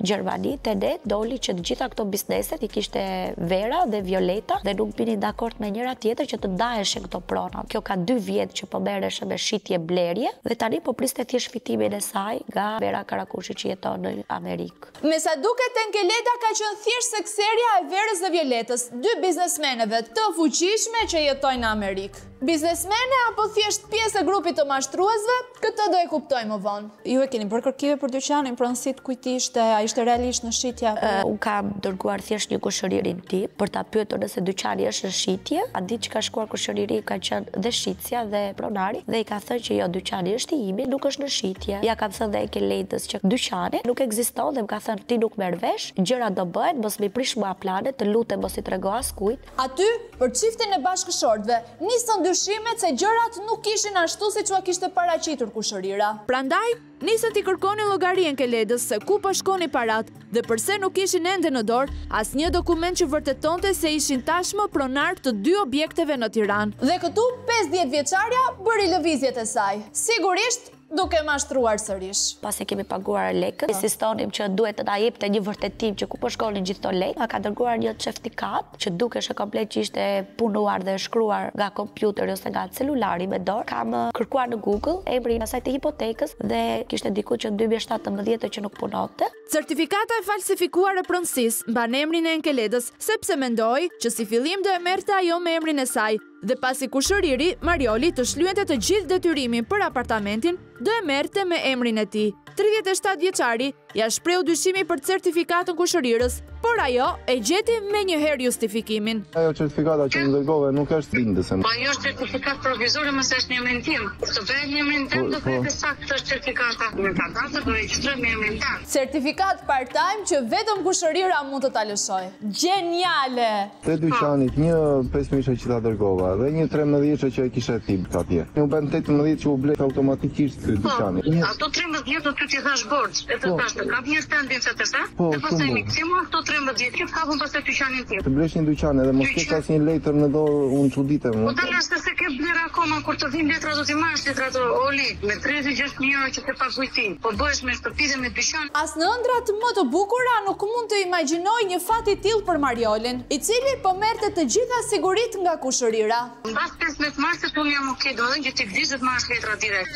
Gjermani, te ne doli që të gjitha këto bizneset i kishte Vera dhe Violeta dhe nuk binin dakord me njëra tjetër që të ndaheshin këto prona. Kjo ka 2 vjet që po merreshe me shitje blerje dhe tani po priste thjesht fitimin e saj nga Vera Karakushi që jeton në Amerikë. Me sa duket, Enkeleda ka qenë thjesht sekseria e Verës dhe Violetës, 2 biznesmeneve të fuqishme që jetojnë në Amerikë. Biznesmene apo thjesht pjesë e grupit të mashtruesve, këtë do e kuptoj më vonë. Ju e keni bërë kërkime për dyqanin, pronësit kujt ishte, a ishte realisht në shitje? Unë kam dërguar thjesht një kushëririn tim për ta pyetur nëse dyqani është në shitje. A di që ka shkuar kushëriri ka qenë dhe shitja dhe pronari dhe i ka thënë që jo, dyqani është i imi, nuk është në shitje. Ja kam thënë dhe Enkeledës që dyqani nuk ekziston dhe më ka thënë ti nuk merr vesh, gjërat do bëhen, mos më prish mua planet, të lutem mos i trego askujt. Aty, për çiftin e bashkëshortëve, nisën dyshimet se gjërat nuk ishin ashtu siç ua kishte paraqitur kushërira. Prandaj, nisën t'i kërkoni llogari Enkeledës se ku po shkoni parat dhe pse nuk ishin ende në dorë asnjë dokument që vërtetonte se ishin tashmë pronar të 2 objekteve në Tiranë. Dhe këtu 50 vjeçarja bëri lëvizjet e saj. Sigurisht duke mashtruar sërish. Pasi kemi paguar lekët, insistonim që duhet të na jepte një vërtetim që ku po shkonin gjithë to lekë. Na ka dërguar një certifikat që dukesh komplet që ishte punuar dhe shkruar nga kompjuteri ose nga celulari me dorë. Kam kërkuar në Google emrin asaj të hipotekës dhe kishte diku që në 2017 që nuk punonte. Certifikata e falsifikuar e pronësisë mban emrin e Enkeledës sepse mendoi që si fillim do e merrte ajo me emrin e saj dhe pasi kushëriri Marioli të shlyente të gjithë detyrimin për apartamentin, do e merrte me emrin e tij. 37 vjeçari ja shpreu dyshimi për certifikatën kushërirës, por ajo e gjeti me njëherë justifikimin. Ajo certifikata që më dërgove nuk është bindëse. Po ajo është certifikat provizore, mëse është një emrin tim. Të bëhet një emrin tim, do bëhet saktë është certifikata. Me ta datë do regjistrohet me emrin tim. Certifikat part-time që vetëm kushërira mund të ta lëshojë. Geniale! Te dyqanit një 5.000 që ta dërgova dhe një 13 që e kishe tip atje. Një bën 18 që u blet automatikisht ky dyqani. Ato 13 do ty t'i thash borx, e të thash të kap një standin se të sa, dhe pastaj miksimu ato 13 që kapën pastaj dyqanin tim. Të blesh një dyqane dhe mos ke asnjë letër në dorë, unë çuditem. Po tash se ke bler akoma kur të vinë letra do t'i marrësh letrat Oli, me 36.000 euro që ke paguajti. Po bëhesh me shtëpi dhe me dyqan. As në ëndrat më të bukura nuk mund të imagjinoj një fat i tillë për Mariolin, i cili po merrte të gjitha siguritë nga kushërira. Mbas 15 marsit unë jam okay, domethënë që ti vdish të marrësh letra direkt.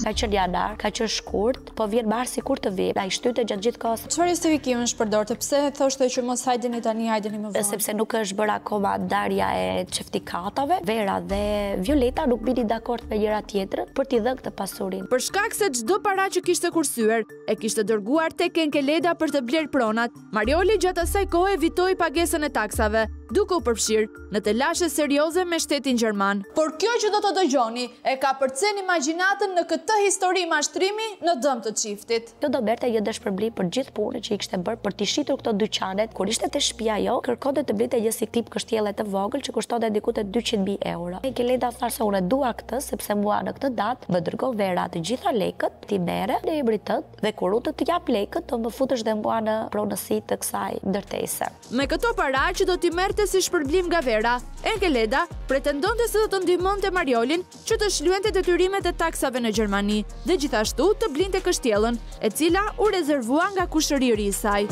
Ka qenë janar, ka qenë shkurt, po vjen marsi kur të vjen. Ai shtyte gjatë gjithë kohës. Çfarë justifikimi shpërdorte? Pse thoshte që mos hajdeni tani, hajdeni më vonë? Sepse nuk është bërë akoma ndarja e certifikatave. Vera dhe Violeta nuk bini dakord me njëra tjetrën për t'i dhënë këtë pasurinë. Për shkak se çdo para që kishte kursyer e kishte dërguar tek Enkeleda për të bler pronat, Marioli gjatë asaj kohe evitoi pagesën e taksave, duke u përfshirë në telashe serioze me shtetin gjerman. Por kjo që do të dëgjoni e ka përcen imagjinatën në këtë histori mashtrimi në dëm të çiftit. Kjo do berte një dëshpërblim për gjithë punën që i kishte bërë për t'i shitur këto dyqanet. Kur ishte te shtëpia jo, kërkonte të blinte një si tip kështjelle të vogël që kushtonte diku te 200.000 euro. Enkeleda tha se unë dua këtë sepse mua në këtë datë më dërgoi Vera të gjitha lekët, ti merre në emrin tënd dhe kur unë të jap lekët, do më futesh dhe mua në pronësi të kësaj ndërtese. Me këto para që do t'i merrte si shpërblim nga Vera, Enkeleda pretendonte se do të ndihmonte Mariolin që të shlyente detyrimet e taksave në Gjermani dhe gjithashtu të blinte kështjellën, e cila u rezervua nga kushëriri i saj.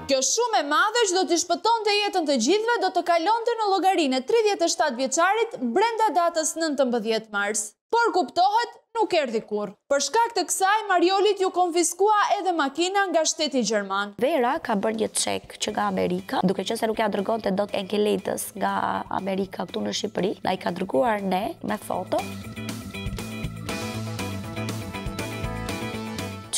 Kjo shumë e madhe që do t'i shpëtonte jetën të gjithëve do të kalonte në llogarinë e 37 vjeçarit brenda datës 19 mars. Por kuptohet, nuk erdhi kurrë. Për shkak të kësaj, Mariolit ju konfiskua edhe makina nga shteti gjerman. Vera ka bërë një çek që nga Amerika, duke qenë se nuk ja dërgonte dot Enkeledës nga Amerika këtu në Shqipëri, na i ka dërguar ne me foto.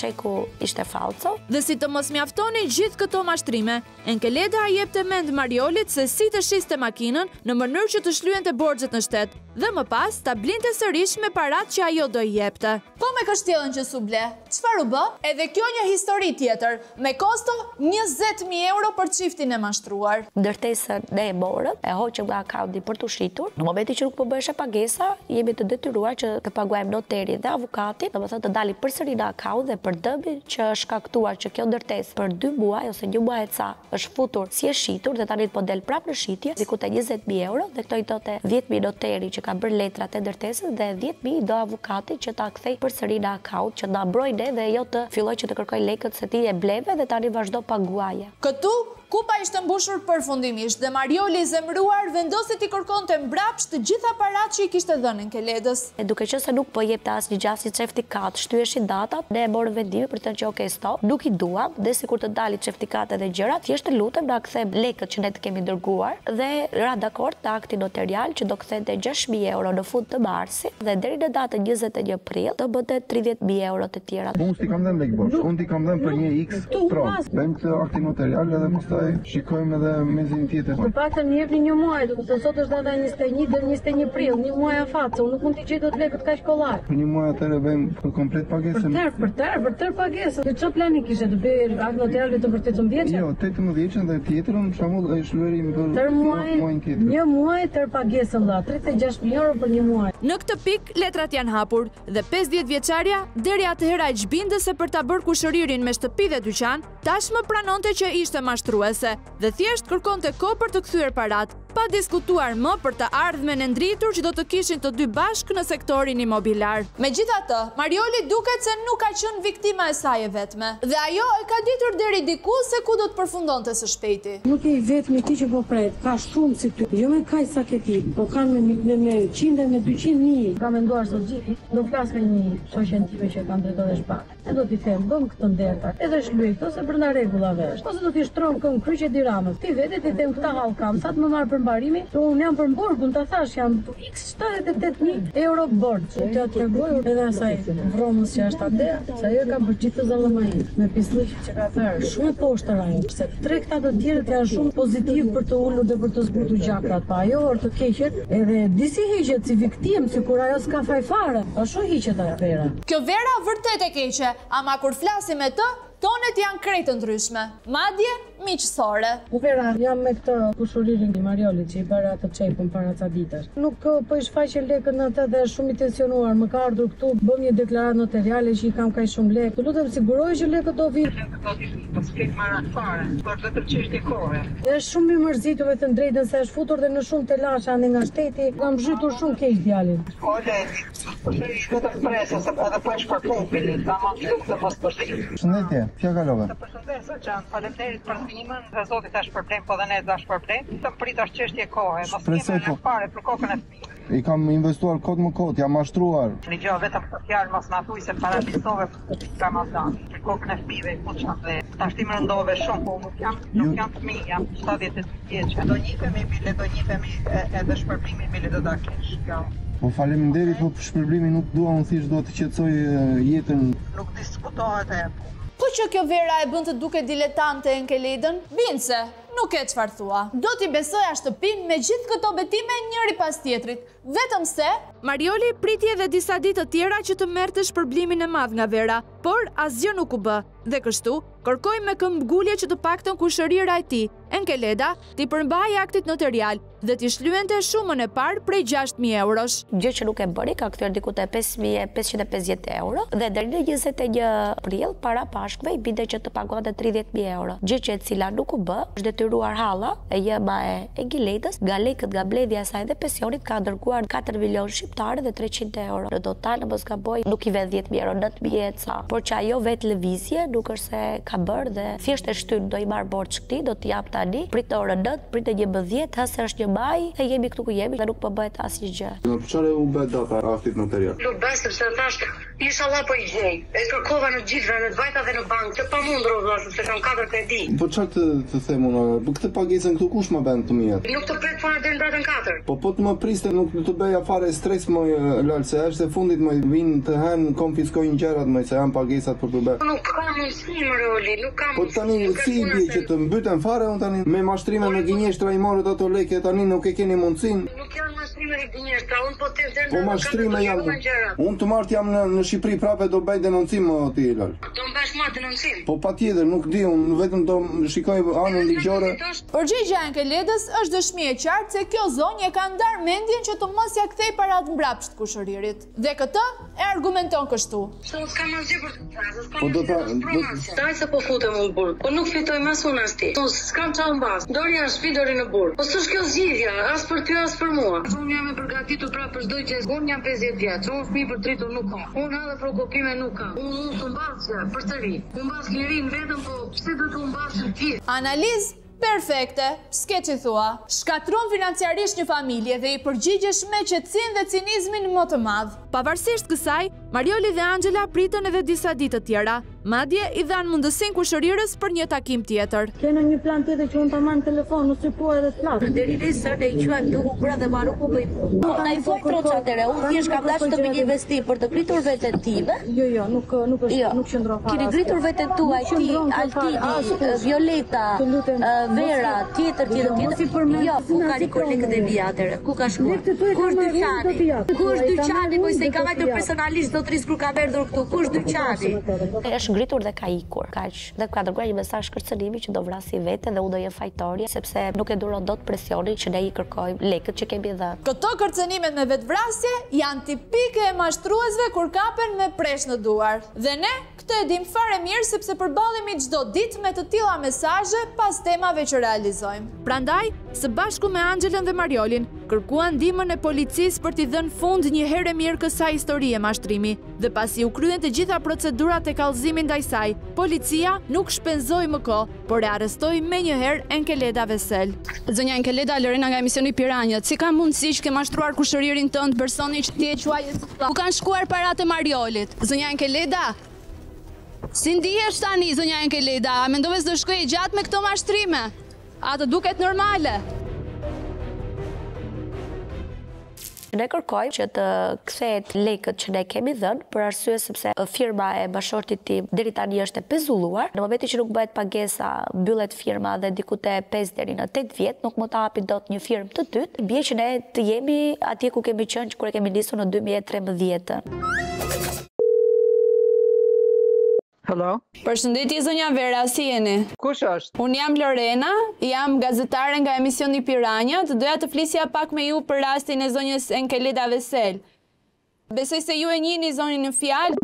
Çeku ishte falso. Dhe si të mos mjaftoni gjithë këto mashtrime, Enkeleda i jepte mend Mariolit se si të shiste makinën në mënyrë që të shlyente borxhet në shtet dhe më pas ta blinte sërish me paratë që ajo do i jepte. Po me kështjellën që su ble, çfarë u bë? Edhe kjo një histori tjetër, me kosto 20.000 euro për çiftin e mashtruar. Ndërtesën ne e morëm, e hoqëm nga akaunti për të shitur. Në momentin që nuk po bëheshe pagesa, jemi të detyruar që të paguajmë noterin dhe avokatin, domethënë të dalim përsëri në akaunt dhe për dëmin që është shkaktuar që kjo ndërtesë për 2 muaj ose 1 muaj e ca është futur si e shitur dhe tani po del prapë në shitje, diku te 20.000 euro dhe këto i thote 10.000 noteri që ka bërë letrat e ndërtesës dhe 10.000 do avokati që ta kthej përsëri në akaunt që na mbrojë ne dhe jo të filloj që të kërkoj lekët se ti e bleve dhe tani vazhdo paguaje. Këtu kupa ishte mbushur përfundimisht dhe Marioli i zemëruar vendosi t'i kërkonte mbrapsht të gjitha paratë që i kishte dhënë Enkeledës. Duke qenë se nuk po jepte asnjë gjasë si certifikat, shtyheshin datat, ne e morëm vendimin për të thënë që okay, stop, nuk i duam dhe sikur të dalin certifikatet dhe gjëra, thjesht të lutem na kthem lekët që ne të kemi dërguar dhe ra dakord të akti notarial që do kthente 6.000 euro në fund të marsit dhe deri në datën 21 prill do bënte 30.000 euro të tjera. Unë t'i kam dhënë lek borx, unë t'i kam dhënë për një X pron. Bëjmë këtë akti notarial edhe pastaj shikojmë edhe mezin tjetër. Për paktën jepni një muaj, do të thotë sot është data 21 deri 21 prill, një muaj afat, unë nuk mund t'i gjej dot lekët kaq kollaj. Për një muaj atëherë bëjmë për komplet pagesën. Për tër pagesën. Dhe çfarë plani kishte të bëj akt notarial vetëm për 18 vjeç? Jo, 18 vjeç dhe tjetrën për shembull e shluerim për tër muajin tjetër. Një muaj tër pagesën dha 36.000 euro për një muaj. Në këtë pikë letrat janë hapur dhe 50 vjeçaria deri atëherë aq bindë se për ta bërë kushëririn me shtëpi dhe dyqan, tashmë pranonte që ishte mashtruese dhe thjesht kërkonte kohë për të kthyer paratë. pa diskutuar më për të ardhmen e ndritur që do të kishin të dy bashkë në sektorin imobiliar. Megjithatë, Marioli duket se nuk ka qenë viktima e saj e vetme, dhe ajo e ka ditur deri diku se ku do të përfundonte së shpejti. Nuk e i vetmi ti që po pret, ka shumë si ty, jo me kaj sa këti, po kanë me 100 me 200.000. Ka menduar sot gjithi, do flas me një shoqen time që kanë drejtë dhe shpak. E do t'i them, bëm këtë nderta, edhe shluajt, ose brenda rregullave, ose do t'i shtron këngë kryqe diramës. Ti vetë ti them këta hall kam, sa të më marr për mbarimi, unë jam për mborgun, ta thash jam x 78.000 euro borxh. Të tregoj edhe asaj vromës që është atë, se ajo ka bërë gjithë zallëmai, me pislliq që ka thërë, shumë poshtër ai, sepse tre këta të tjerët janë shumë pozitiv për të ulur dhe për të zbutur gjakrat, pa ajo të keqet, edhe disi hiqet si viktim, sikur ajo s'ka faj fare. Ashtu hiqet ajo Vera. Kjo Vera vërtet e keqe, ama kur flasim me të, tonet janë krejt të ndryshme, madje miqësore. Vera, jam me këtë kushuririn i Mariolit që i bëra atë çepën para ca ditësh. Nuk po i shfaqe lekën në atë dhe është shumë i tensionuar. Më ka ardhur këtu, bëm një deklaratë notariale që i kam kaq shumë lekë. Të lutem siguroj që lekët do vinë. Po s'ket marrë fare, por vetëm çështje kohe. Është shumë i mërzitur me të drejtën se është futur dhe në shumë telasha ande nga shteti. Kam zhytur shumë keq djalin. Vetëm presë se edhe po është për punë, tamam të mos përshtyj. Shëndetje, çka kalove? Të përshëndes Xhan, faleminderit për fëmijën, dhe Zoti tash problem, po dhe ne tash problem. Të pritash çështje kohe, mos kemi fare për kokën e fëmijës. I kam investuar kot më kot, jam mashtruar. Një gjë vetëm për fjalë mos na thuaj se para pisove Ramazan. Për kokën e fëmijëve po çfarë? Tash ti më ndove shumë, po nuk jam fëmijë, jam 72 vjeç. Do njihemi edhe shpërblimi me le do ta kesh. Po faleminderit, po shpërblimi nuk dua, unë thjesht dua të qetësoj jetën. Nuk diskutohet e. Po që kjo Vera e bën të duke diletante e Enkeledën, Vince, nuk e çfarë thua. Do t'i besoja shtëpinë me gjithë këto betime njëri pas tjetrit, vetëm se Marioli priti edhe disa ditë të tjera që të merrte shpërblimin e madh nga Vera, por asgjë nuk u bë. Dhe kështu kërkoi me këmbgulje që të paktën kushërira e tij, Enkeleda, t'i përmbajë aktit notarial dhe t'i shlyente shumën e parë prej 6.000 eurosh. Gjë që nuk e bëri, ka kthyer diku te 5.550 euro dhe deri në 21 prill para pashkve i binte që të pagonte 30.000 euro. Gjë që e cila nuk u bë, është detyruar halla e jema e Enkeledës, nga lekët nga bledhja e saj dhe pensionit ka dërguar 4 milion shqiptare dhe 300 euro. Në total mos gaboj, nuk i vet 10.000 euro, 9.000 e ca. Por që ajo vetë lëvizje nuk është se ka bërë dhe thjesht e shtyn, do i marr borxh këtij, do t'i jap tani, prit në orën 9, prit në 11, hase është 1 maj, e jemi këtu ku jemi dhe nuk po bëhet asnjë gjë. Në çfarë u bë data aktit notarial? Nuk bëj sepse thash, inshallah po i gjej. E kërkova në gjithë në vajta dhe në bankë, të pamundur vëlla, sepse kam 4 kredi. Po çfarë të them unë? Po këtë pagesën këtu kush më bën të mia? Nuk të pret fare deri në datën 4. Po të më priste, nuk të bëja fare stres më lart, se është e fundit më vinë të hanë, konfiskojnë gjërat më se janë pagesat për të bërë. Nuk kam mundësi më Roli, nuk kam. Po tani si i bie që të mbyten fare unë tani me mashtrime me gënjeshtra i morët ato lekë tani nuk e keni mundësinë. Nuk janë mashtrime me gënjeshtra, unë po të them. Po mashtrime janë. Unë të martë jam në Shqipëri prapë do bëj denoncim ti Lal. Do mbash marrë denoncim. Po patjetër, nuk di, unë vetëm do shikoj anën ligjore. Përgjigjja e Enkeledës është dëshmi e qartë se kjo zonjë ka ndar mendjen që të mos ja kthej parat mbrapsht kushëririt. Dhe këtë e argumenton kështu. S'kam asgjë për të thënë, s'kam asgjë. Daj se po futem në burg, po nuk fitoj më sun as ti. S'kam çfarë mbas. Dori janë shtëpi, dori në burg. Po s'është kjo zgjidhja, as për ty as për mua. Unë jam e përgatitur prapë për çdo gjë. Unë jam 50 vjeç, unë fëmijë për dritur nuk kam. Unë edhe prokopime nuk kam. Unë të mbasja përsëri. Unë mbas lirin vetëm, po pse do të mbas të gjithë? Analizë perfekte, s'ke që thua. Shkatron financiarisht një familje dhe i përgjigjesh me qetësinë dhe cinizmin më të madh. Pavarësisht kësaj, Marioli dhe Angela pritën edhe disa ditë të tjera. Madje i dhanë mundësinë kushërirës për një takim tjetër. Kena një plan tjetër që unë ta marr në telefon, nëse po edhe të flas. Deri nesër ne i quajmë të hupra dhe ma nuk po bëj. Na i fol troç atëre, unë thjesht kam dashur të bëj një investim për të pritur veten time. Jo, nuk është, nuk qëndron fare. Keni gritur veten tuaj ti, Altini, Violeta, Vera, tjetër. Jo, ku ka një lekët e mia atëre? Ku ka shkuar? Kush dyqani? Kush dyqani? Po se i ka vajtur personalisht zotëris kur ka erdhur këtu. Kush dyqani? Është ngritur dhe ka ikur. Kaq. Dhe ka dërguar një mesazh kërcënimi që do vrasi veten dhe u do jem fajtorje sepse nuk e duron dot presionin që ne i kërkojmë lekët që kemi dhënë. Këto kërcënimet me vetvrasje janë tipike e mashtruesve kur kapen me presh në duar. Dhe ne Këtë e dim fare mirë sepse përballemi çdo ditë me të tilla mesazhe pas temave që realizojmë. Prandaj, së bashku me Anxhelën dhe Mariolin, kërkuan ndihmën e policisë për t'i dhënë fund një herë mirë kësaj historie mashtrimi, dhe pasi u kryen të gjitha procedurat e kallëzimit ndaj saj, policia nuk shpenzoi më kohë, por e arrestoi menjëherë Enkeleda Vesel. Zonja Enkeleda Lorena nga emisioni Piranjat, si ka mundësi që ke mashtruar kushëririn tënd personi që ti e quajë? Ku kanë shkuar paratë e Mariolit? Zonja Enkeleda, si ndihesh tani, zonja Enkeleda? A mendove se do shkojë gjatë me këto mashtrime? A të duket normale? Ne kërkojmë që të kthehet lekët që ne kemi dhënë, për arsye sepse firma e bashortit tim deri tani është e pezulluar. Në momentin që nuk bëhet pagesa, mbyllet firma dhe diku te 5 deri në 8 vjet nuk mund ta hapi dot një firmë të dytë. Bie që ne të jemi atje ku kemi qenë kur e kemi nisur në 2013. Hello? Përshëndetje zonja Vera, si jeni? Kush është? Unë jam Lorena, jam gazetare nga emisioni Piranjat, doja të flisja pak me ju për rastin e zonjës Enkeleda Vesel. Besoj se ju e njihni zonjën në fjalë.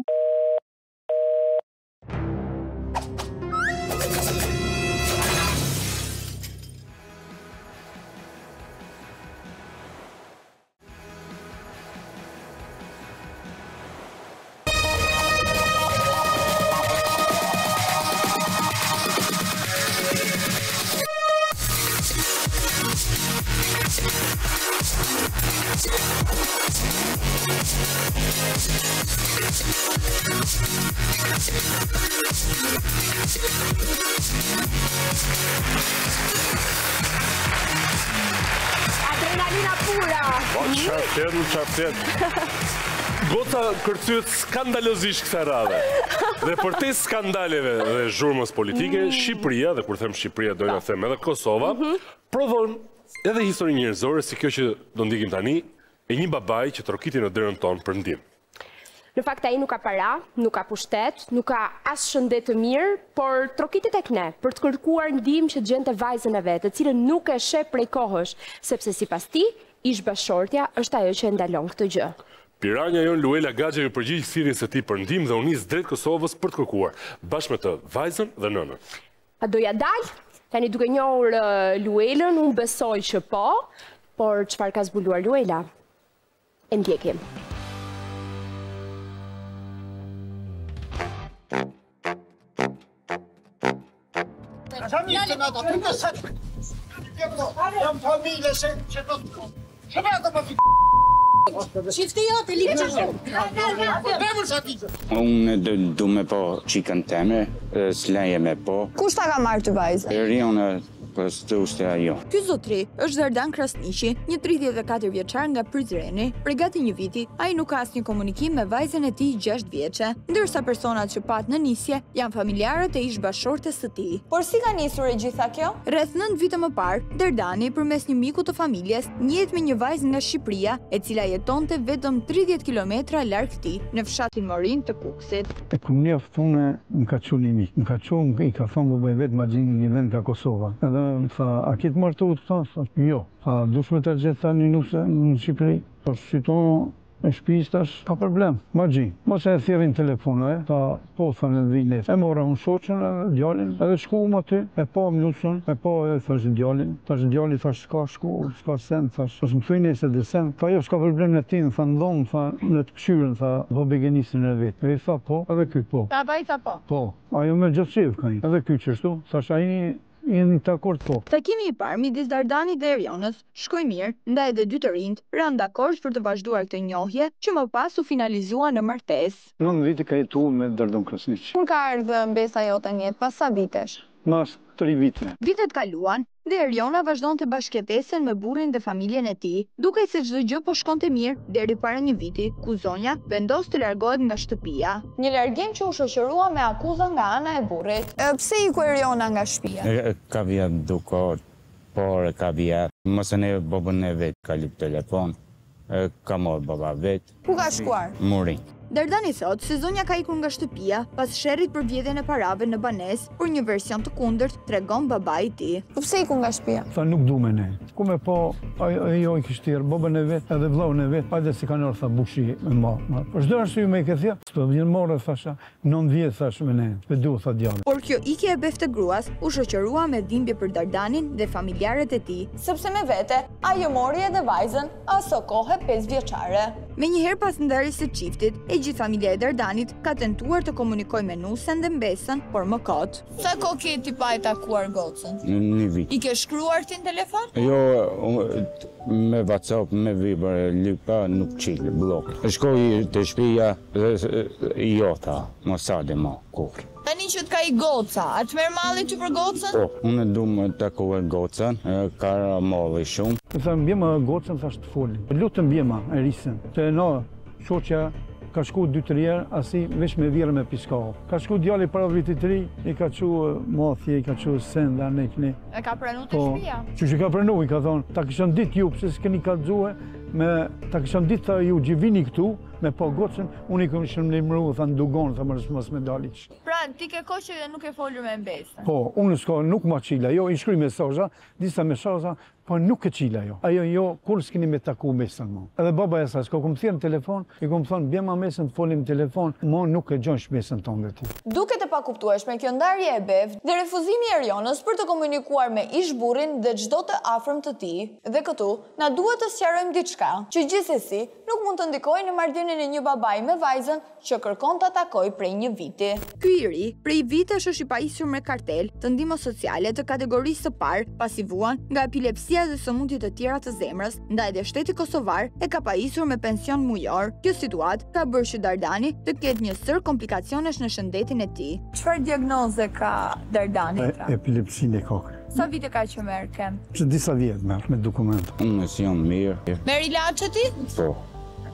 Adrenalina pura! Qartet. Goca kërcyet skandalozisht kësaj radhe. Dhe për te skandaleve dhe zhurmës politike, Shqipëria, dhe kur them Shqipëria dojnë a them edhe Kosova, provon edhe histori njerëzore si kjo që do ndikim tani, e një babaj që trokiti në derën tonë për ndihmë. Në fakt ai nuk ka para, nuk ka pushtet, nuk ka as shëndet të mirë, por trokiti tek ne për të kërkuar ndihmë që gjente vajzën e vet, të cilën nuk e sheh prej kohësh, sepse sipas tij, ish bashortja është ajo që e ndalon këtë gjë. Piranja jon Luela Gaxhevi përgjigj thirrjes së tij për ndihmë dhe u nis drejt Kosovës për të kërkuar, bashkë me të vajzën dhe nënën. A doja dal? Tani duke njohur Luelën, unë besoj që po, por çfarë ka zbuluar Luela? E ndjekim. Jam familje që do të... Që me ato për Qifti jote, liqë Unë du me po qikën teme, s'leje me po. Kush ta ka marrë të vajzë? Rione, Përstustja jo. Ky zotri është Zardan Krasniqi, një 34 vjeçar nga Prizreni. Prej gati një viti, ai nuk ka asnjë komunikim me vajzën e tij 6 vjeçe, ndërsa personat që pat në nisje janë familjarët e ish bashortes së tij. Por si ka nisur e gjitha kjo? Rreth 9 vite më parë, Derdani përmes një miku të familjes njihet me një vajzë nga Shqipëria, e cila jetonte vetëm 30 kilometra larg këtij, në fshatin Morin të Kukësit. E kum njoftunë më ka çuni mik, më ka çuar i ka thonë bëj vetë magjin një vend ka Kosova. Edhe tha, a kitë martu të thonë? Jo. Tha, dush me të gjithë tani nuse në Shqipëri. Po shqitonë e shpis tash, ka problem. Magji. Mos e thirrin telefonë, tha, po thënë në vinet. E mora unë shoqën edhe djalin, edhe shkuam aty, e po nusën, e po edhe thash djalin. Thash djali, thash s'ka shku, s'ka sen, thash, më thuj se dhe sen. Tha, jo, s'ka problem në tim, tha, në dhomë, tha, në të këshyrën, tha, do begenisin e vetë. E i tha, po, edhe ky, po. Ta ba i tha po. Po, ajo me gjësiv ka një. Edhe ky qështu, thash, a jeni të akord po. Takimi i parë midis Dardanit dhe Erionës shkoi mirë, ndaj edhe dy të rinjt rënë dakord për të vazhduar këtë njohje, që më pas u finalizua në martesë. 9 vite ka jetuar me Dardan Krasniqi. Kur ka ardhur mbesa jote në jetë, pas sa vitesh? Mas 3 vite. Vitet kaluan dhe Eriona vazhdonte bashkëjetesën me burrin dhe familjen e tij, duke se çdo gjë po shkonte mirë deri para një viti, ku zonja vendos të largohet nga shtëpia. Një largim që u shoqërua me akuzën nga ana e burrit. Pse iku Eriona nga shtëpia? Ka vija dukot, por ka vija. Mos e ne babën e vet ka lip telefon. Ka marrë baba vet. Ku ka shkuar? Muri. Dardani thot se zonja ka ikur nga shtëpia pas sherrit për vjedhjen e parave në banesë, por një version të kundërt tregon babai i tij. Po pse iku nga shtëpia? Tha nuk du me ne. Ku me po, ajo i kishtë tjerë, babën e vetë, edhe vllahun e vetë, hajde si kanë orë, tha bushi me ma. Për çdo arsye me i ke thja, s'po vjen morë, thasha, 9 vjet thash me ne, s'pedu, tha djalli. Por kjo ikje e beftë gruas u shoqërua me dhimbje për Dardanin dhe familjarët e tij, sepse me vete ajo mori edhe vajzën aso kohë 5 vjeçare. Menjëherë pas ndarjes së çiftit, e gjithë familja e Dardanit ka tentuar të komunikojë me Nusen dhe Mbesën, por më kot. Sa kohë ke ti pa e takuar gocën? Një vit. I ke shkruar ti në telefon? Jo, me WhatsApp, me Viber, lipa nuk qilë, blok. Shkoj të shtëpia dhe jo tha, mos sa dhe ma, kur. Tani që t'ka i goca, a të merë malli ty për gocën? Po, unë du më takove gocën, ka malli shumë. Tha mbjema gocën, thash të folin. Lutëm mbjema e risën, të na shoqja ka shku 2-3 herë, asi veç me vjerë me piskavë. Ka shku djali para vitit 3, i ka qu mathje, i ka qu senda, nekni. E ka pranu të shtëpia? Që ka pranu, i ka thonë, ta kishën dit ju, pëse s'keni ka dzue, ta kishën dit ta ju gjivini këtu, me po gocën, unë i këmë shëmë limru, tha ndugonë, tha mos me daliq. Pra, ti ke kohë që nuk e folur me Mbesën? Po, unë s'ka, nuk ma qila, jo, i shkruj mesazha, disa mesazha, po nuk e qila jo. Ajo jo, kur s'keni me taku Mbesën mo. Edhe baba e sa, s'ka kom thirë në telefon, i kom thonë, bjema Mbesën të folim në telefon, mo nuk e gjonsh Mbesën tonë dhe ti. Duket e pakuptueshme kjo ndarje e bevë dhe refuzimi i Erionës për të komunikuar me ish-burrin dhe çdo të afërm të tij. Dhe këtu na duhet të sqarojmë diçka, që gjithsesi nuk mund të ndikojë në marrëdhënien e një babai me vajzën që kërkon ta takojë prej një viti. Ky i ri prej vitesh është i pajisur me kartel të ndihmës sociale të kategorisë së parë, pasi vuan nga epilepsia dhe sëmundje të tjera të zemrës, ndaj dhe shteti kosovar e ka pajisur me pension mujor. Kjo situatë ka bërë që Dardani të ketë një sër komplikacionesh në shëndetin e tij. Çfarë diagnoze ka Dardani? Epilepsinë e kokë. Sa vite ka që merr kem? Që disa vjet merr me dokument. Unë si jam mirë. Merr ilaçe ti? Po.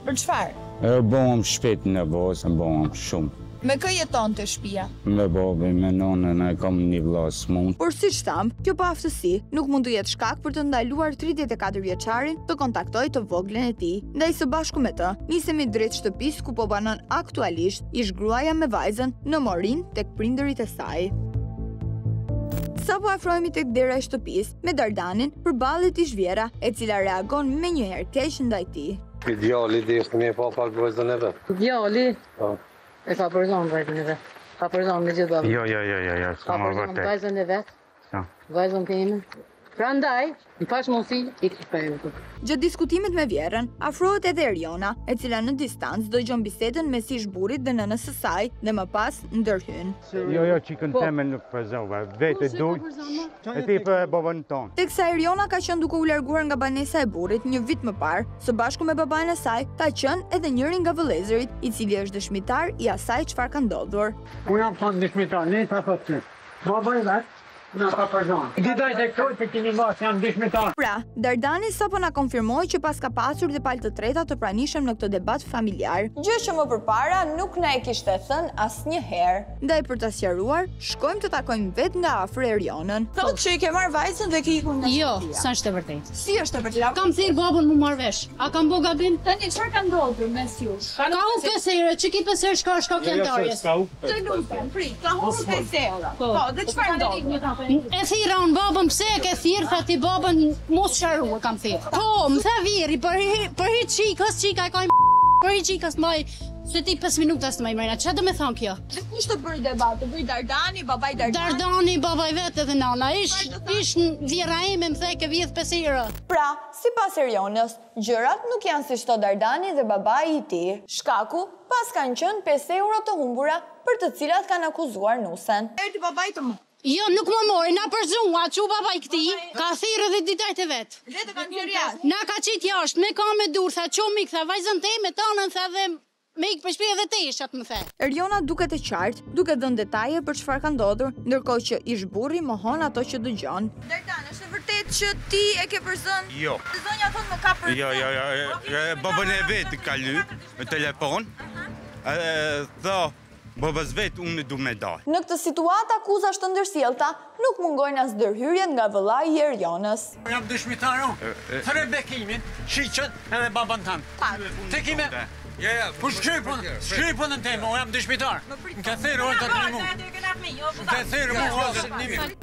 Për çfarë? Bëhem shpejt në bosë, bëhem shumë. Me kë jeton të shtëpia? Me babi, me nonën, e kam një vëlla smund. Por siç tham, kjo paaftësi nuk mund të jetë shkak për të ndaluar 34 vjeçarin të kontaktojë të voglën e tij. Ndaj së bashku me të, nisemi drejt shtëpisë ku po banon aktualisht ish gruaja me vajzën në Morin tek prindërit e saj. Sa po afrohemi tek dera e shtëpisë me Dardanin, përballet ish Vjera, e cila reagon menjëherë keq ndaj tij. Djali dhe është me pa pak vajzën e vet. Djali? Po. E ka përzon vajzën e vet. Ka përzon me gjithë babën. Jo, s'ka më vërtet. Ka përzon vajzën e vet. Ja. Vajzën kemi. Prandaj, në pash mosi, i kishpejmë. Gjatë diskutimit me Vjerën, afrohet edhe Eriona, e cila në distancë dëgjon bisedën mes ish burrit dhe nënës së saj dhe më pas ndërhyn. Jo, çikën temën nuk përzova. Vetë duj. E ti për babën tonë. Teksa Eriona ka qenë duke u larguar nga banesa e burrit një vit më parë, së bashku me babain e saj, ka qenë edhe njëri nga vëllezërit, i cili është dëshmitar i asaj çfarë ka ndodhur. Unë jam thënë dëshmitar, ne ta thotë. Baba i vet. Na ka përzon. Didaj të këtoj të kini mas janë dëshmitar. Pra, Dardani sapo na konfirmoi që pas ka pasur dhe palë të treta të pranishëm në këtë debat familjar. Gjë që më përpara nuk na e kishte thënë asnjëherë. Ndaj për ta sqaruar, shkojmë të takojmë vetë nga afër Erionën. Thotë që i ke marr vajzën dhe ke ikur nga Jo, shtëpia. sa është e vërtetë. Si është e vërtetë? Kam thirr babën më marr vesh. A kam bë gabim? Tani çfarë ka ndodhur mes jush? Ka u pesë, çiki pesë shka këndarjes. Të lutem, prit, ka humbur 5 euro. Po, dhe çfarë ndodhi? E thira unë babën, pse e ke thirë, tha ti babën, mos sharrua kam thirë. Po, më tha viri, për hi qikës, qika e ka për hi qikës maj, se ti 5 minuta së maj mërina, që do me thonë kjo? Dhe kush të bëri debat? Të bëri Dardani, babaj Dardani? Dardani, babaj vetë edhe nana, ish vjera ime më thej ke vjedh 5 euro. Pra, si pas Erionës, gjërat nuk janë si shto Dardani dhe babaj i tij. Shkaku pas kanë qenë 5 euro të humbura për të cilat kanë akuzuar Nusen. Erti babaj të më. Jo, nuk më mori, na përzua, që babaj këti, ka thirë edhe ditajt e vetë. Dhe të kanë qërë jashtë? Na ka qitë jashtë, me ka me dur, tha, qo mi, tha, vajzën te, me tanën, tha, dhe me ikë për shpje dhe te ishat, më the. Eriona duket e qartë, duke dhënë detaje për çfarë ka ndodhur, ndërkohë që ish burri mohon ato që dëgjon. Dardan, është vërtet që ti e ke përzën? Jo. Zonja thonë më ka përzën? Jo, babën e vetë ka lyp në telefon. Tha, babës vetë unë du me dalë. Në këtë situatë akuzat të ndërsjellta nuk mungojnë as ndërhyrjen nga vëllai i Erionës. Jam dëshmitar unë. Thëre bekimin, shiqët edhe babën tanë. Të kime, Po shkryj punën temë, unë jam dëshmitar. Më ka thirrë orë të mu.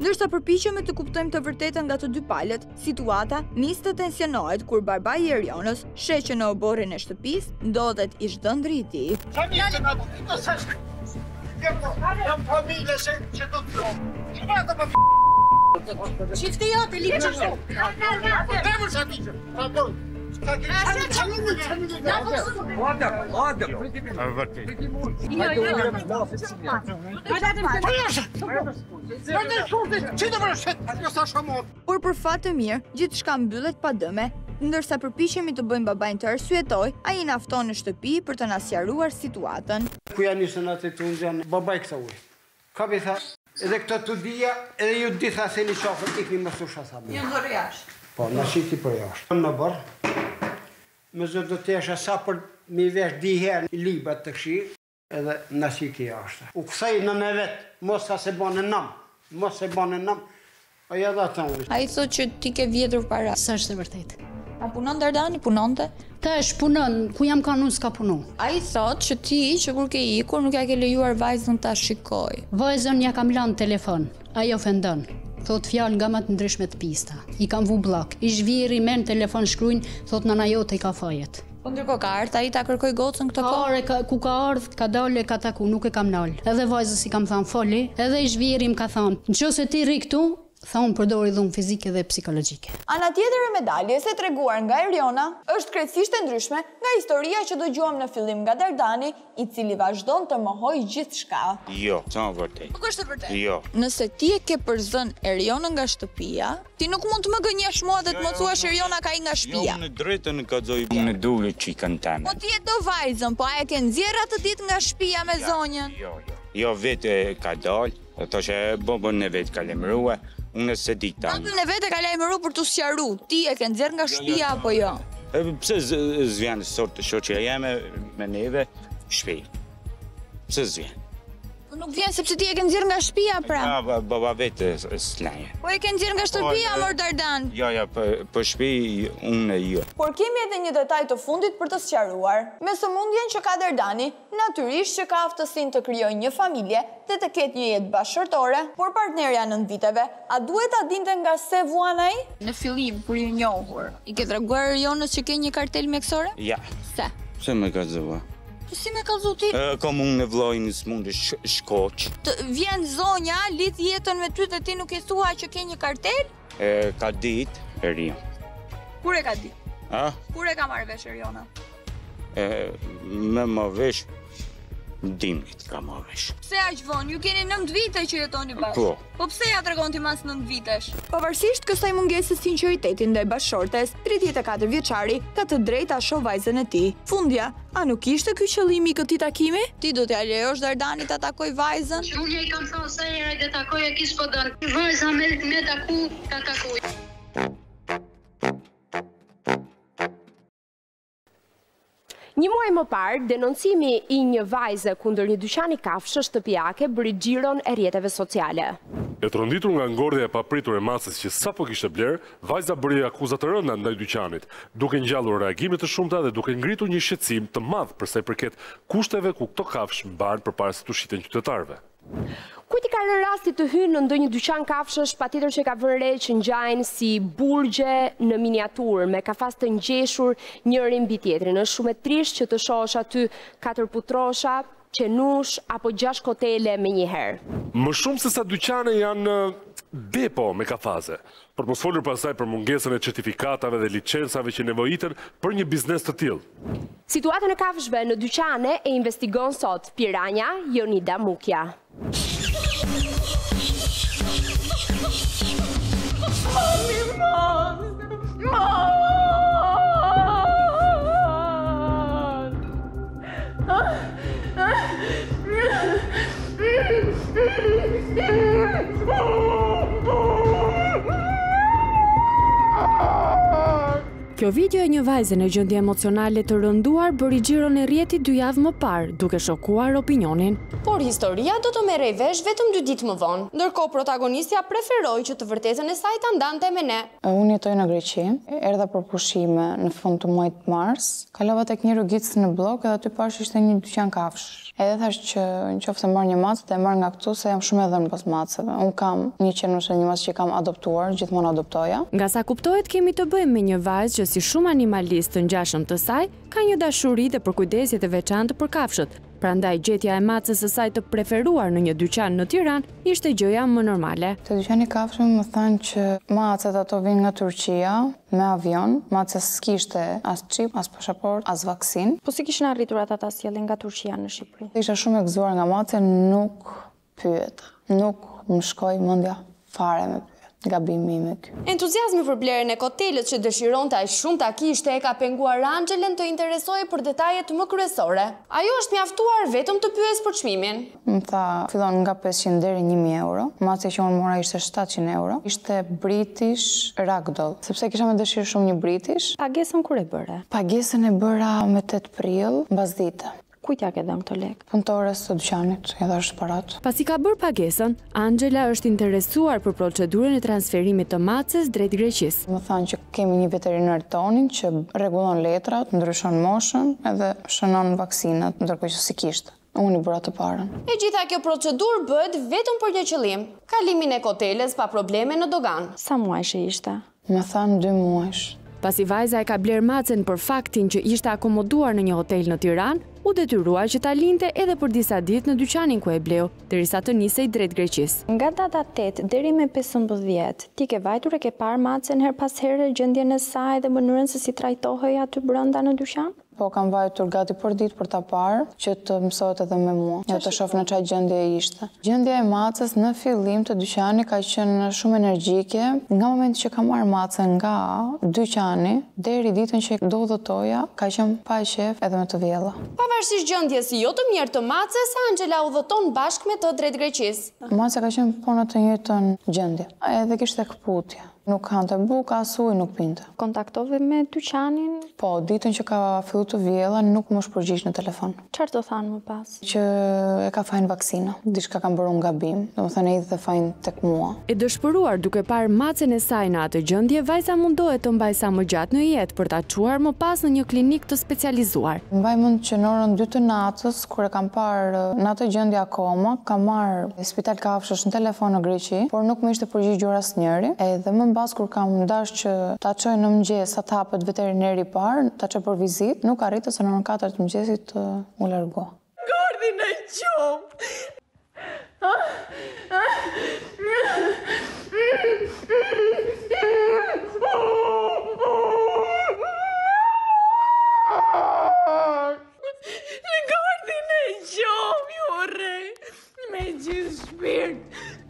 Ndërsa përpiqemi të kuptojmë të vërtetën nga të dy palët, situata nis të tensionohet kur barbai i Erionës sheh që në oborrin e shtëpisë ndodhet ish-dëndri i tij. Jam familje që do të thonë. Çifti jote ligë çfarë? Demër sa ti. Por për fat të mirë, gjithçka mbyllet pa dëme, ndërsa përpiqemi të bëjmë babain të arsyetoj, ai na fton në shtëpi për të na sqaruar situatën. Ku janë nisën atë të unë babai kësa uj. Ka be tha, edhe këto të dhja, edhe ju ditha se një qafër, ikni më susha sa më. Jënë dhërë jashtë. Po, në shiti për jashtë. Në bërë, me zë do të esha sa për mi vesh diherë libat të këshirë, edhe në shiti jashtë. U kësaj në në vetë, mos ka se banë në nëmë, a ja da të unë. A i thot që ti ke vjetur para. Sa është e vërtet. A punon Dardani, punonte? Tash punon, ku jam ka unë s'ka punu. A i thot që ti, që kur ke ikur, nuk ja ke lejuar vajzën ta shikoj. Vajzën ja kam lanë telefon, ajo ofendon. Thot fjalë nga më të ndryshme të pista. I kam vu blok. I zhviri me në telefon shkruajnë, thot nëna jote i ka fajet. Po ndërkohë ka ardhur ai ta kërkoj gocën këtë kohë? Ku ka ardhur, ka dalë, ka taku, nuk e kam nal. Edhe vajzës i kam thënë foli, edhe i zhviri më ka thënë, nëse ti rri këtu, thonë përdori dhunë fizike dhe psikologjike. Ana tjetër e medaljes e treguar nga Eriona është krejtësisht e ndryshme nga historia që dëgjuam në fillim nga Dardani, i cili vazhdon të mohojë gjithçka. Jo, sa vërtet. Nuk është e vërtetë. Jo. Nëse ti e ke përzën Erionën nga shtëpia, ti nuk mund të më gënjesh mua dhe të më thuash Eriona ka i nga shtëpia. Jo, në drejtën ka zoj në dule qikën teme. Po ti e do vajzën, po a e ke nxjerr atë ditë nga shtëpia me zonjën? Jo, vetë ka dalë, ato që bobën e vetë ka lemrua. Unë se di ta. Babën e vetë ka lajmëruar për t'u sqaru. Ti e ke nxjerr nga shtëpia apo jo? Pse zvjen sot të shoqja jeme me neve shpejt. Pse zvjen? Po nuk vjen sepse ti e ke nxjerr nga shtëpia pra. Ja, baba vetë s'laje. Po e ke nxjerr nga shtëpia mor Dardan. Ja, për shtëpi unë jo. Por kemi edhe një detaj të fundit për të sqaruar. Me sëmundjen që ka Dardani, natyrisht që ka aftësinë të krijojë një familje dhe të ketë një jetë bashkëshortore, por partnerja 9 viteve, a duhet ta dinte nga se vuan ai? Në fillim kur i njohur, i ke treguar Erionës që ke një kartel mjekësore? Ja. Se? Pse më ka zëva? Si me ka zoti? Kom unë në vlojnë s'mundë shkoq. Vjen zonja, lidh jetën me ty dhe ti nuk i thua që ke një kartel? Ka ditë, Erion. Kur e ka ditë? A? Kur e ka marrë vesh Eriona? Me më vesh, dimit ka më vesh. Pse aq vonë? Ju keni 9 vite që jetoni bashkë. Po pse ja tregon ti mas 9 vitesh? Pavarësisht kësaj mungesës sinqeriteti ndaj bashkëshortes, 34 vjeçari ka të drejtë ta shoh vajzën e tij. Fundja, a nuk ishte ky qëllimi i këtij takimi? Ti do t'ja lejosh Dardanit ta takoj vajzën? Unë i kam thënë se herë të takoj e kish po don. Vajza me taku, ta takoj. Një muaj më parë, denoncimi i një vajze kundër një dyqani kafshë shtëpiake bëri xhiron e rrjeteve sociale. E tronditur nga ngordhja e papritur e masës që sapo kishte bler, vajza bëri akuza të rënda ndaj dyqanit, duke ngjallur reagime të shumta dhe duke ngritur një shqetësim të madh për sa i përket kushteve ku këto kafshë mbaren përpara se të shiten qytetarëve. Kujt i ka rënë rasti të hynë në ndonjë dyqan kafshësh, patjetër që ka vënë re që ngjajnë si burgje në miniaturë me kafaz të ngjeshur njëri mbi tjetrin. Është shumë e trisht që të shohësh aty 4 putrosha, qenush apo 6 kotele me një herë. Më shumë se sa dyqane janë depo me kafaze, për mos folur pasaj për mungesën e certifikatave dhe licencave që nevojiten për një biznes të tillë. Situatën e kafshëve në dyqane e investigon sot Piranja Jonida Mukja. Kjo video e një vajze në gjendje emocionale të rënduar bëri xhiron e rrjetit 2 javë më parë, duke shokuar opinionin. Por historia do të merrej vesh vetëm 2 ditë më vonë. Ndërkohë protagonistja preferoi që të vërtetën e saj ta ndante me ne. Unë jetoj në Greqi, erdha për pushime në fund të muajit mars. Kalova tek një rrugicë në blok edhe aty pash ishte një dyqan kafshësh. Edhe thash që nëse marr një macë, të marr nga këtu se jam shumë e dhënë pas macëve. Unë kam një qenush e një macë që kam adoptuar, gjithmonë adoptoja. Nga sa kuptohet, kemi të bëjmë me një vajzë që si shumë animalist të ngjashëm të saj, ka një dashuri dhe përkujdesje të veçantë për kafshët. Prandaj gjetja e macës së saj të preferuar në një dyqan në Tiranë ishte gjëja më normale. Te dyqani kafshëve më thanë që macet ato vinë nga Turqia me avion, macës s'kishte as çip, as pasaport, as vaksin. Po si kishin arritur ata ta sjellin nga Turqia në Shqipëri? Isha shumë e gëzuar nga macet, nuk pyet, nuk më shkoi mendja fare me pyet. Gabimi me ky. Entuziazmi për blerjen e kotelës që dëshironte aq shumë ta kishte e ka penguar Anxhelën të interesojë për detajet më kryesore. Ajo është mjaftuar vetëm të pyes për çmimin. Më tha, fillon nga 500 deri 1000 euro. Maci që unë mora ishte 700 euro. Ishte British Ragdoll, sepse kisha me dëshirë shumë një British. Pagesën kur e bëre? Pagesën e bëra me 8 prill, mbas dite. Kujt ja ke dhënë këto lekë? Punëtores të dyqanit, ja dhash parat. Pasi ka bërë pagesën, Anxhela është interesuar për procedurën e transferimit të macës drejt Greqisë. Më thanë që kemi një veterinar tonin që rregullon letrat, ndryshon moshën edhe shënon vaksinat, ndërkohë që si kishte. Unë i bëra të parën. E gjitha kjo procedurë bëhet vetëm për një qëllim, kalimin e koteles pa probleme në dogan. Sa muajsh ishte? Më thanë 2 muajsh. Pasi vajza e ka bler macën për faktin që ishte akomoduar në një hotel në Tiranë, u detyrua që ta linte edhe për disa ditë në dyqanin ku e bleu, derisa të nisej drejt Greqisë. Nga data 8 deri me 15, ti ke vajtur e ke parë macën her pas here gjendjen e saj dhe mënyrën se si trajtohej aty brenda në dyqan? Po kam vajtur gati për ditë për ta parë, që të mësohet edhe me mua, që të shoh në çfarë gjendje ishte. Gjendja e macës në fillim të dyqanit ka qenë shumë energjike, nga momenti që kam marrë macën nga dyqani deri ditën që do udhëtoja, ka qenë pa qef edhe me të vjella. Pavarësisht gjendjes jo të mirë të macës, Anxhela udhëton bashkë me të drejt Greqisë. Maca ka qenë po në të njëjtën gjendje, edhe kishte këputje. Nuk hante bukë, as ujë nuk pinte. Kontaktove me dyqanin? Po, ditën që ka filluar të vjella, nuk më shpërgjigj në telefon. Çfarë do thanë më pas? Që e ka fajin vaksina. Diçka kam bërë un gabim, domethënë ai dhe fajin tek mua. E dëshpëruar duke parë macën e saj në atë gjendje, vajza mundohet të mbajë sa më gjatë në jetë për ta çuar më pas në një klinikë të specializuar. Mbaj mend që në orën 2 të natës, kur e kam parë në atë gjendje akoma, kam marrë spital kafshësh në telefon në Greqi, por nuk më ishte përgjigjur asnjëri. Edhe më mbas kur kam dash që ta çoj në mëngjes sa të hapet veterineri i parë, ta çoj për vizitë, nuk arrita se në orën 4 të mëngjesit u largua. Gordi në qom! Gordi në qom, jure! Me gjithë shpirt!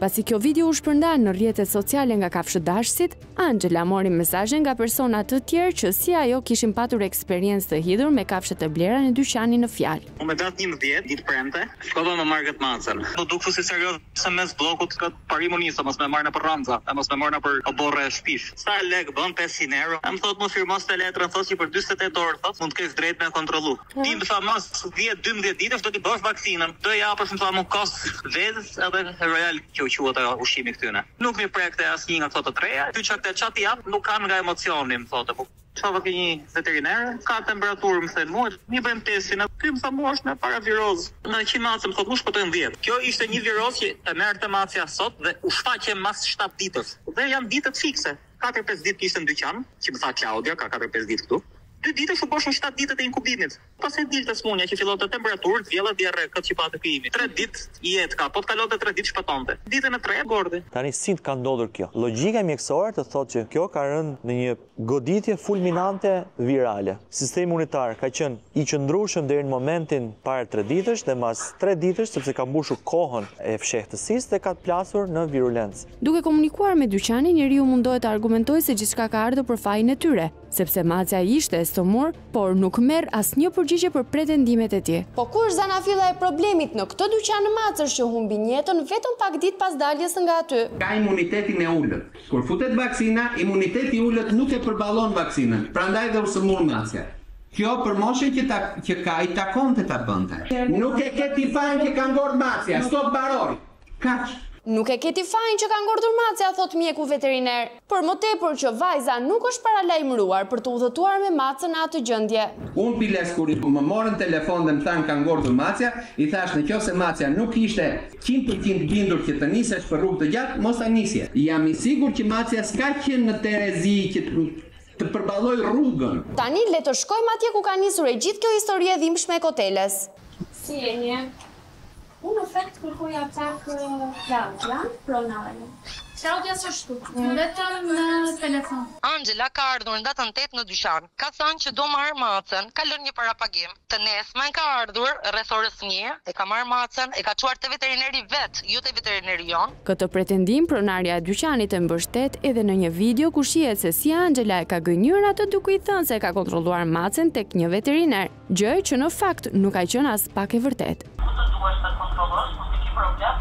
Pasi kjo video u shpërnda në rrjetet sociale nga kafshëdashësit, Anxhela mori mesazhe nga persona të tjerë që si ajo kishin patur eksperiencë të hidhur me kafshët e blera në dyqanin në fjalë. Unë me datë 11, ditë premte, shkova me marrë këtë macën. Do duksu si serioz se mes bllokut këtë parimu nisa, mos me marrë në për ranca, e mos me marrë në për borre e shpish. Sa lek bën 500 euro. Më thot mos firmos të letrën, thot që për 48 orë thot mund të kesh drejt me kontrollu. Ti më tha mas 10-12 ditësh do t'i bësh vaksinën. Do japësh më tha më kost vezës edhe royal quhet ajo ushqimi këtyne. Nuk mi prekte asnjë nga këto të treja. Ty çati jap nuk kanë nga emocioni, më thotë. Po çova ke një veterinar, ka temperaturë, më thënë mua, mi bëjmë testin. Ky më tha mua është me paraviroz. Në 100 macë më thotë mua shpëtojnë 10. Kjo ishte një viroz që e merrte macja sot dhe u shfaqe mas 7 ditësh. Dhe janë ditët fikse. 4-5 ditë kishte në dyqan, që më tha Claudia, ka 4-5 ditë këtu. 2 ditë u boshën 7 ditët e inkubimit. Pastaj dilte smunja që fillonte temperaturë, vjella djerre këtë që patë pijimi. 3 ditë jetë ka, po të kalonte 3 ditë shpëtonte. Ditën e 3 gordi. Tani si ka ndodhur kjo? Logjika mjekësore të thotë që kjo ka rënë në një goditje fulminante virale. Sistemi imunitar ka qenë i qëndrueshëm deri në momentin para 3 ditësh dhe mas 3 ditësh, sepse ka mbushur kohën e fshehtësisë dhe ka plasur në virulencë. Duke komunikuar me dyqanin, njeriu mundohet të argumentojë se gjithçka ka ardhur për fajin e tyre, sepse macja ishte sëmur, por nuk merr asnjë përgjigje përgjigje për pretendimet e tij. Po ku është zanafilla e problemit në këtë dyqan Macër që humbi jetën vetëm pak ditë pas daljes nga aty? Ka imunitetin e ullët. Kur futet vaksina, imuniteti i ullët nuk e përballon vaksinën. Prandaj dhe u sëmur Macja. Kjo për moshën që ka i takonte ta bënte. Nuk e ke ti fajin që ka ngordh Macja, stop baroj. Kaq. Nuk e keti fajin që ka ngordur Macja, thot mjeku veteriner, për më tepër që vajza nuk është paralajmëruar për të udhëtuar me Macën në atë gjendje. Unë piles kur më morën telefon dhe më thanë ka ngordur Macja, i thash nëse Macja nuk ishte 100% bindur që të nisesh për rrugë të gjatë, mos ta nisje. Jam i sigurt që Macja s'ka qenë në Terezi që të përballoj rrugën. Tani le të shkojmë atje ku ka nisur e gjithë kjo histori e dhimbshme e Koteles. Si e një? Unë në fakt kërkoja pak Claudia, pronare. Claudia së shtu, vetëm në telefon. Angela ka ardhur në datën 8 në dyqan. Ka thënë që do marrë Macën, ka lënë një parapagim. Të nesmen ka ardhur rreth orës 1, e ka marrë Macën, e ka çuar te veterineri vet, jo te veterineri jon. Këtë pretendim pronarja e dyqanit e mbështet edhe në një video ku shihet se si Angela e ka gënjur atë duke i thënë se ka kontrolluar Macën tek një veteriner, gjë që në fakt nuk ka qenë as pak e vërtetë. Duhesh të kontrollosh, mos ke problem.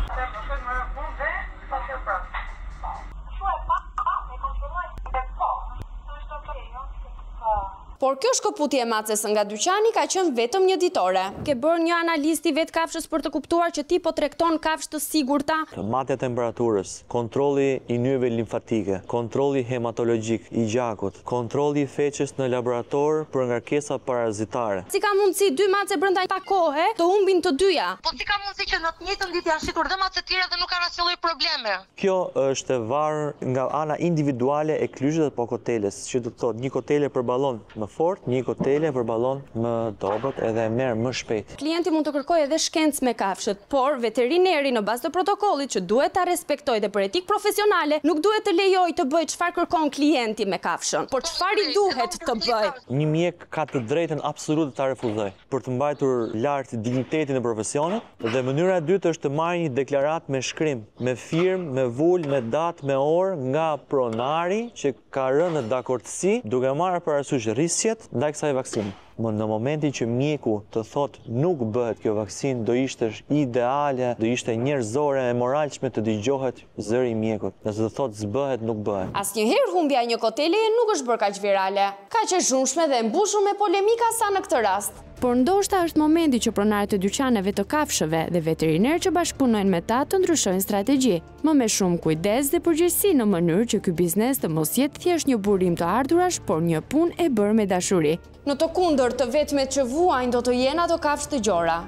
Por kjo shkëputje e Macës nga dyqani ka qenë vetëm një ditore. Ke bërë një analisti vetë kafshës për të kuptuar që ti po tregton kafshë të sigurta? Matja temperaturës, kontrolli i nyjeve limfatike, kontrolli hematologjik i gjakut, kontrolli i feqes në laborator për ngarkesa parazitare. Si ka mundësi 2 mace brenda pak kohe të humbin të dyja? Po si ka mundësi që në të njëjtën ditë janë shitur dhe mace të tjera dhe nuk kanë asnjë lloj probleme? Kjo është e varur nga ana individuale e klyshit dhe po koteles, që do të thotë një kotele përballon më fort, një kotele përballon më dobët edhe merr më shpejt. Klienti mund të kërkojë edhe shkencë me kafshët, por veterineri në bazë të protokollit që duhet ta respektojë dhe për etikë profesionale, nuk duhet të lejojë të bëjë çfarë kërkon klienti me kafshën. Por çfarë i duhet të bëjë? Një mjek ka të drejtën absolute ta refuzojë për të mbajtur lart dignitetin e profesionit, dhe mënyra e dytë është të marrë një deklaratë me shkrim, me firmë, me vul, me datë, me orë nga pronari që ka rënë në dakordsi, duke marrë parasysh rrisjet ndaj kësaj vaksine. Në momentin që mjeku të thotë nuk bëhet kjo vaksinë, do ishte ideale, do ishte njerëzore e moralshme të dëgjohet zëri i mjekut. Nëse të thotë s'bëhet, nuk bëhet. Asnjëherë humbja e një koteleje nuk është bërë kaq virale. Kaq e zhumshme dhe mbushur me polemika sa në këtë rast. Por ndoshta është momenti që pronarët e dyqaneve të kafshëve dhe veterinerë që bashkëpunojnë me ta të ndryshojnë strategji, më me shumë kujdes dhe përgjegjësi në mënyrë që ky biznes të mos jetë thjesht një burim të ardhurash, por një punë e bërë me dashuri. Në të kundërt, të vetmet që vuajnë do të jenë ato kafshë të gjora.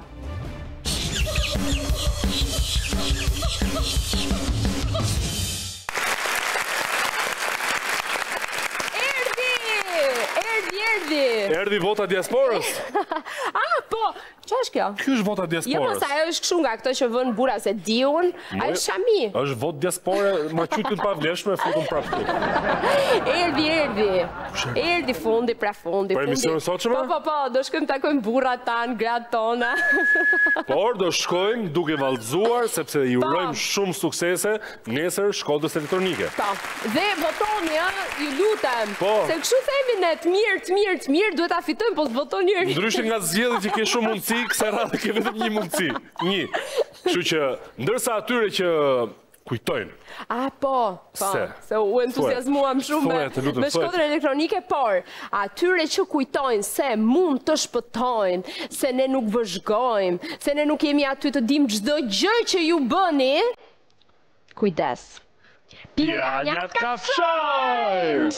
Erdi vota diasporës. Po, që është kjo? Ky është vota diasporës. Jo, mos ajo është kështu nga këto që vën burra se diun, ajo është shami. Është vot diaspore, ma qytën pa vleshme, futën prapë këtu. Erdi fundi pra fundi. Për emisionin sotshëm? Po, do shkojmë takojmë burrat tan, gratë tona. Por do shkojmë duke vallëzuar sepse i urojmë shumë suksese nesër Shkodrës Elektronike. Po. Dhe votoni, ju lutem. Po. Se kështu themi ne, të mirë, duhet ta fitojmë, po votoni njëri. Ndryshe nga zgjedhjet që ke shumë mundësi, kësaj radhe ke vetëm një mundësi. Një. Kështu që ndërsa atyre që kujtojnë. Po, se u entuziazmuam shumë me Shkodrën Elektronike, por atyre që kujtojnë se mund të shpëtojnë, se ne nuk vëzhgojmë, se ne nuk jemi aty të dim çdo gjë që ju bëni, kujdes. Piranjat kafshoj!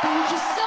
Thank you so